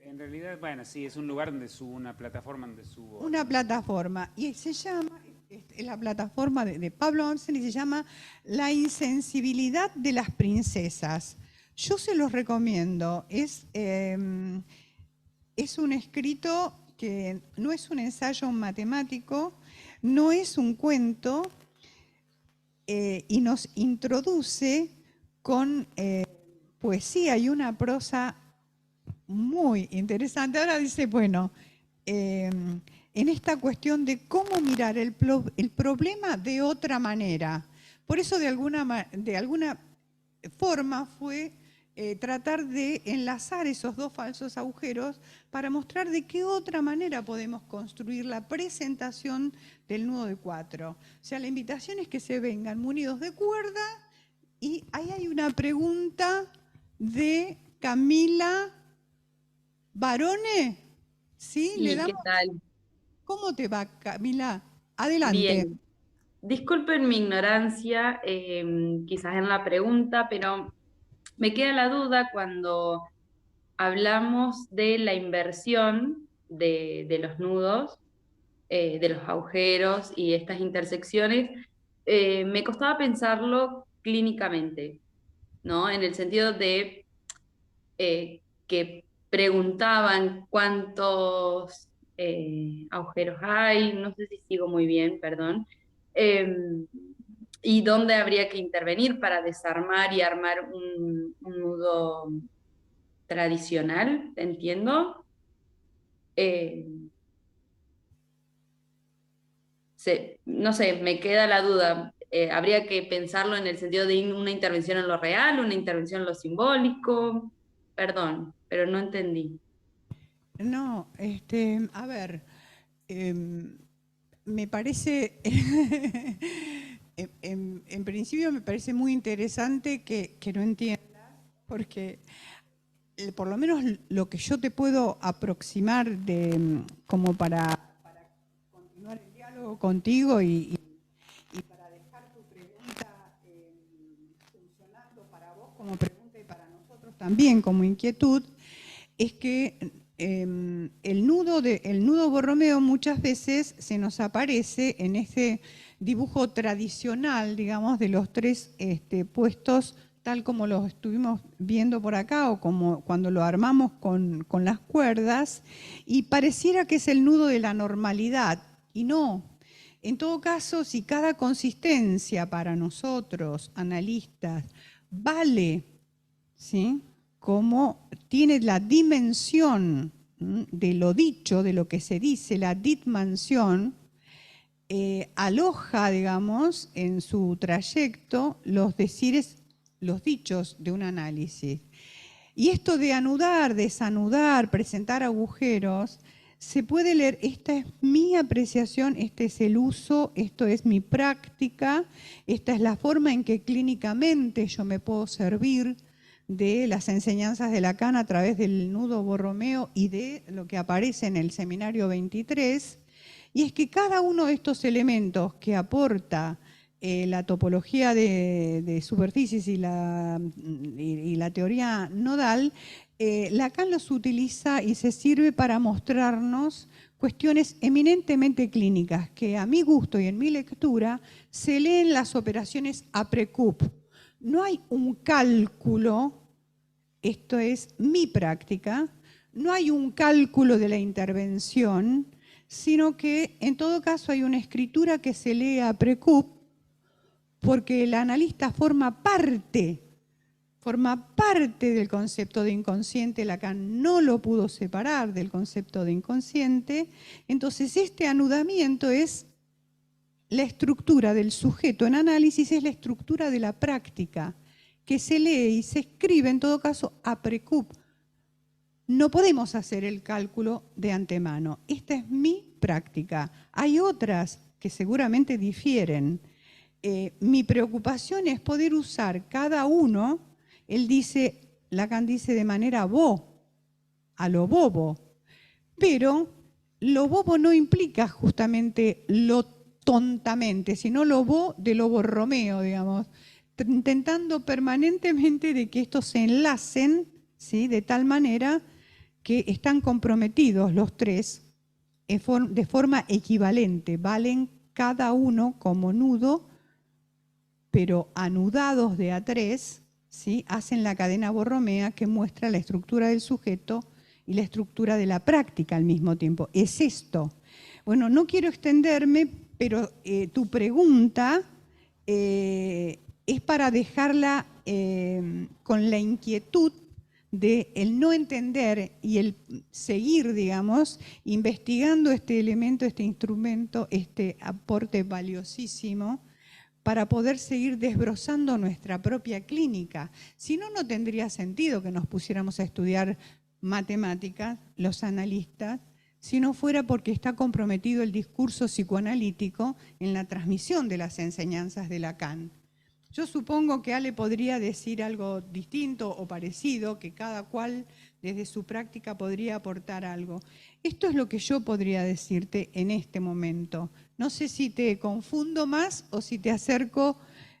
En realidad, bueno, sí, es un lugar donde subo, una plataforma donde subo. Una plataforma, y se llama, es la plataforma de Pablo Onsen y se llama La insensibilidad de las princesas. Yo se los recomiendo, es un escrito que no es un ensayo matemático, no es un cuento, y nos introduce con poesía y una prosa muy interesante. Ahora dice, bueno, en esta cuestión de cómo mirar el problema de otra manera. Por eso de alguna forma fue tratar de enlazar esos dos falsos agujeros para mostrar de qué otra manera podemos construir la presentación del nudo de 4. O sea, la invitación es que se vengan munidos de cuerda, y ahí hay una pregunta de Camila Barone, ¿sí? Sí, ¿qué tal? ¿Cómo te va, Camila? Adelante. Bien. Disculpen mi ignorancia, quizás en la pregunta, pero me queda la duda cuando hablamos de la inversión de los nudos, de los agujeros y estas intersecciones. Me costaba pensarlo clínicamente, ¿no? En el sentido de que preguntaban cuántos agujeros hay, no sé si sigo muy bien, perdón. ¿Y dónde habría que intervenir para desarmar y armar un nudo tradicional? ¿Entiendo? Eh, no sé, me queda la duda. Habría que pensarlo en el sentido de una intervención en lo real, una intervención en lo simbólico. Perdón, pero no entendí. No, a ver, em, me parece, en principio me parece muy interesante que no entiendas, porque por lo menos lo que yo te puedo aproximar como para continuar el diálogo contigo y para dejar tu pregunta funcionando para vos como pregunta y para nosotros también como inquietud, es que el nudo Borromeo muchas veces se nos aparece en ese dibujo tradicional, digamos, de los tres puestos, tal como los estuvimos viendo por acá o como cuando lo armamos con las cuerdas, y pareciera que es el nudo de la normalidad, y no. En todo caso, si cada consistencia para nosotros, analistas, vale, ¿sí?, como tiene la dimensión de lo dicho, de lo que se dice, la ditmansión, aloja, digamos, en su trayecto los decires, los dichos de un análisis. Y esto de anudar, desanudar, presentar agujeros, se puede leer, esta es mi apreciación, este es el uso, esto es mi práctica, esta es la forma en que clínicamente yo me puedo servir de las enseñanzas de Lacan a través del nudo Borromeo y de lo que aparece en el seminario 23, y es que cada uno de estos elementos que aporta la topología de superficies y la teoría nodal, Lacan los utiliza y se sirve para mostrarnos cuestiones eminentemente clínicas que a mi gusto y en mi lectura se leen las operaciones APRECUP. No hay un cálculo, esto es mi práctica, no hay un cálculo de la intervención, sino que en todo caso hay una escritura que se lee APRECUP porque el analista forma parte del concepto de inconsciente. Lacan no lo pudo separar del concepto de inconsciente. Entonces este anudamiento es la estructura del sujeto en análisis, es la estructura de la práctica, que se lee y se escribe en todo caso APRECUP. No podemos hacer el cálculo de antemano. Esta es mi práctica. Hay otras que seguramente difieren. Mi preocupación es poder usar cada uno, Lacan dice de manera a lo bobo, pero lo bobo no implica justamente lo tontamente, sino lo de lo Borromeo, digamos, intentando permanentemente de que estos se enlacen, ¿sí?, de tal manera que están comprometidos los tres de forma equivalente, valen cada uno como nudo, pero anudados de a tres, ¿sí?, hacen la cadena borromea que muestra la estructura del sujeto y la estructura de la práctica al mismo tiempo. Es esto. Bueno, no quiero extenderme, pero tu pregunta es para dejarla con la inquietud de el no entender y el seguir, digamos, investigando este elemento, este instrumento, este aporte valiosísimo para poder seguir desbrozando nuestra propia clínica. Si no, no tendría sentido que nos pusiéramos a estudiar matemáticas, los analistas, si no fuera porque está comprometido el discurso psicoanalítico en la transmisión de las enseñanzas de Lacan. Yo supongo que Ale podría decir algo distinto o parecido, que cada cual desde su práctica podría aportar algo. Esto es lo que yo podría decirte en este momento. No sé si te confundo más o si te acerco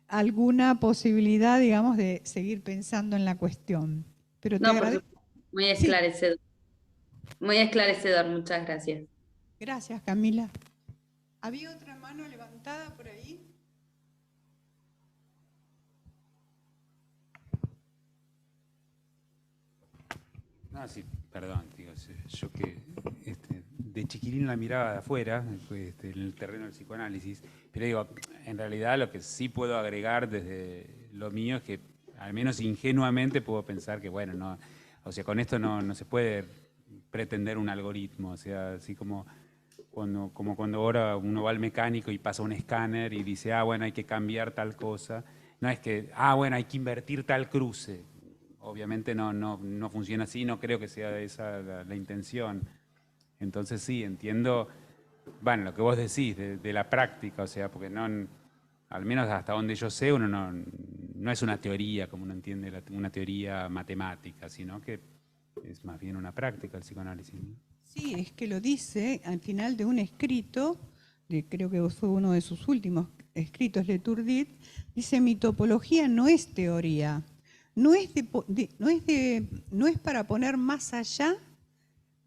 a alguna posibilidad, digamos, de seguir pensando en la cuestión. Pero te No, agradezco. muy Sí, esclarecedor. Muy esclarecedor, muchas gracias. gracias, Camila. ¿Había otra mano levantada por ahí? No, sí, perdón, digo, yo que de chiquilín la miraba de afuera, en el terreno del psicoanálisis, pero digo, en realidad lo que sí puedo agregar desde lo mío es que, al menos ingenuamente, puedo pensar que, bueno, no, o sea, con esto no se puede pretender un algoritmo, o sea, así como cuando ahora uno va al mecánico y pasa un escáner y dice, ah, bueno, hay que cambiar tal cosa, no es que, ah, bueno, hay que invertir tal cruce. Obviamente no funciona así, no creo que sea esa la intención. Entonces sí, entiendo, bueno, lo que vos decís de la práctica, o sea, porque al menos hasta donde yo sé, uno no es una teoría, como uno entiende una teoría matemática, sino que es más bien una práctica el psicoanálisis, ¿no? Sí, es que lo dice al final de un escrito, creo que fue uno de sus últimos escritos, Le Turdit, dice: mi topología no es teoría, no es para poner más allá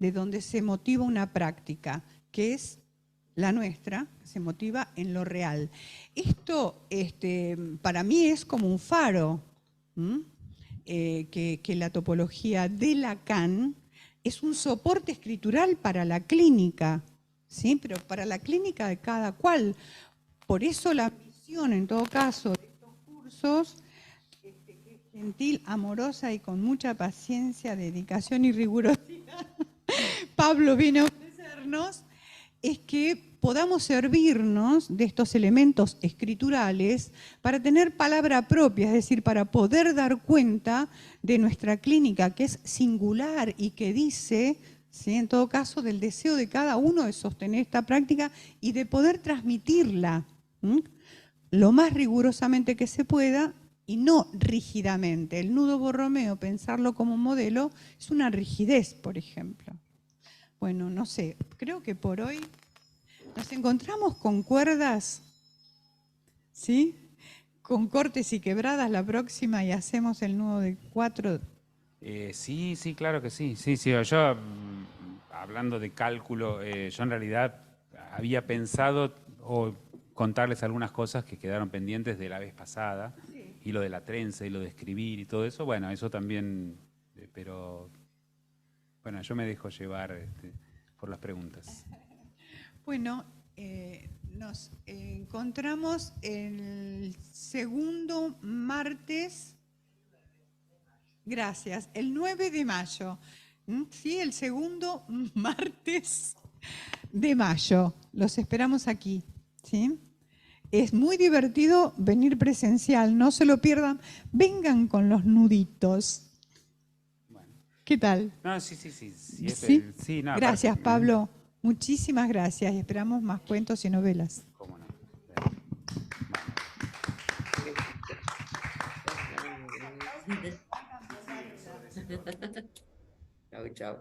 de donde se motiva una práctica, que es la nuestra, que se motiva en lo real. Esto para mí es como un faro, que la topología de Lacan es un soporte escritural para la clínica, ¿sí? Pero para la clínica de cada cual. Por eso la misión, en todo caso, de estos cursos, que es gentil, amorosa y con mucha paciencia, dedicación y rigurosidad, Pablo viene a ofrecernos, es que podamos servirnos de estos elementos escriturales para tener palabra propia, es decir, para poder dar cuenta de nuestra clínica, que es singular y que dice, ¿sí?, en todo caso, del deseo de cada uno de sostener esta práctica y de poder transmitirla lo más rigurosamente que se pueda y no rígidamente. El nudo Borromeo, pensarlo como modelo, es una rigidez, por ejemplo. Bueno, no sé, creo que por hoy nos encontramos con cuerdas, ¿sí? Con cortes y quebradas la próxima y hacemos el nudo de 4. Sí, claro que sí. Sí, yo, hablando de cálculo, yo en realidad había pensado o contarles algunas cosas que quedaron pendientes de la vez pasada, y lo de la trenza y lo de escribir y todo eso, bueno, eso también, pero bueno, yo me dejo llevar por las preguntas. Bueno, nos encontramos el segundo martes, gracias, el 9 de mayo, ¿sí? El segundo martes de mayo. Los esperamos aquí, ¿sí? Es muy divertido venir presencial, no se lo pierdan. Vengan con los nuditos. Bueno. ¿Qué tal? No, sí. ¿Sí? No, Gracias, aparte, Pablo. Muchísimas gracias y esperamos más cuentos y novelas. ¿Cómo no? Chau, chau.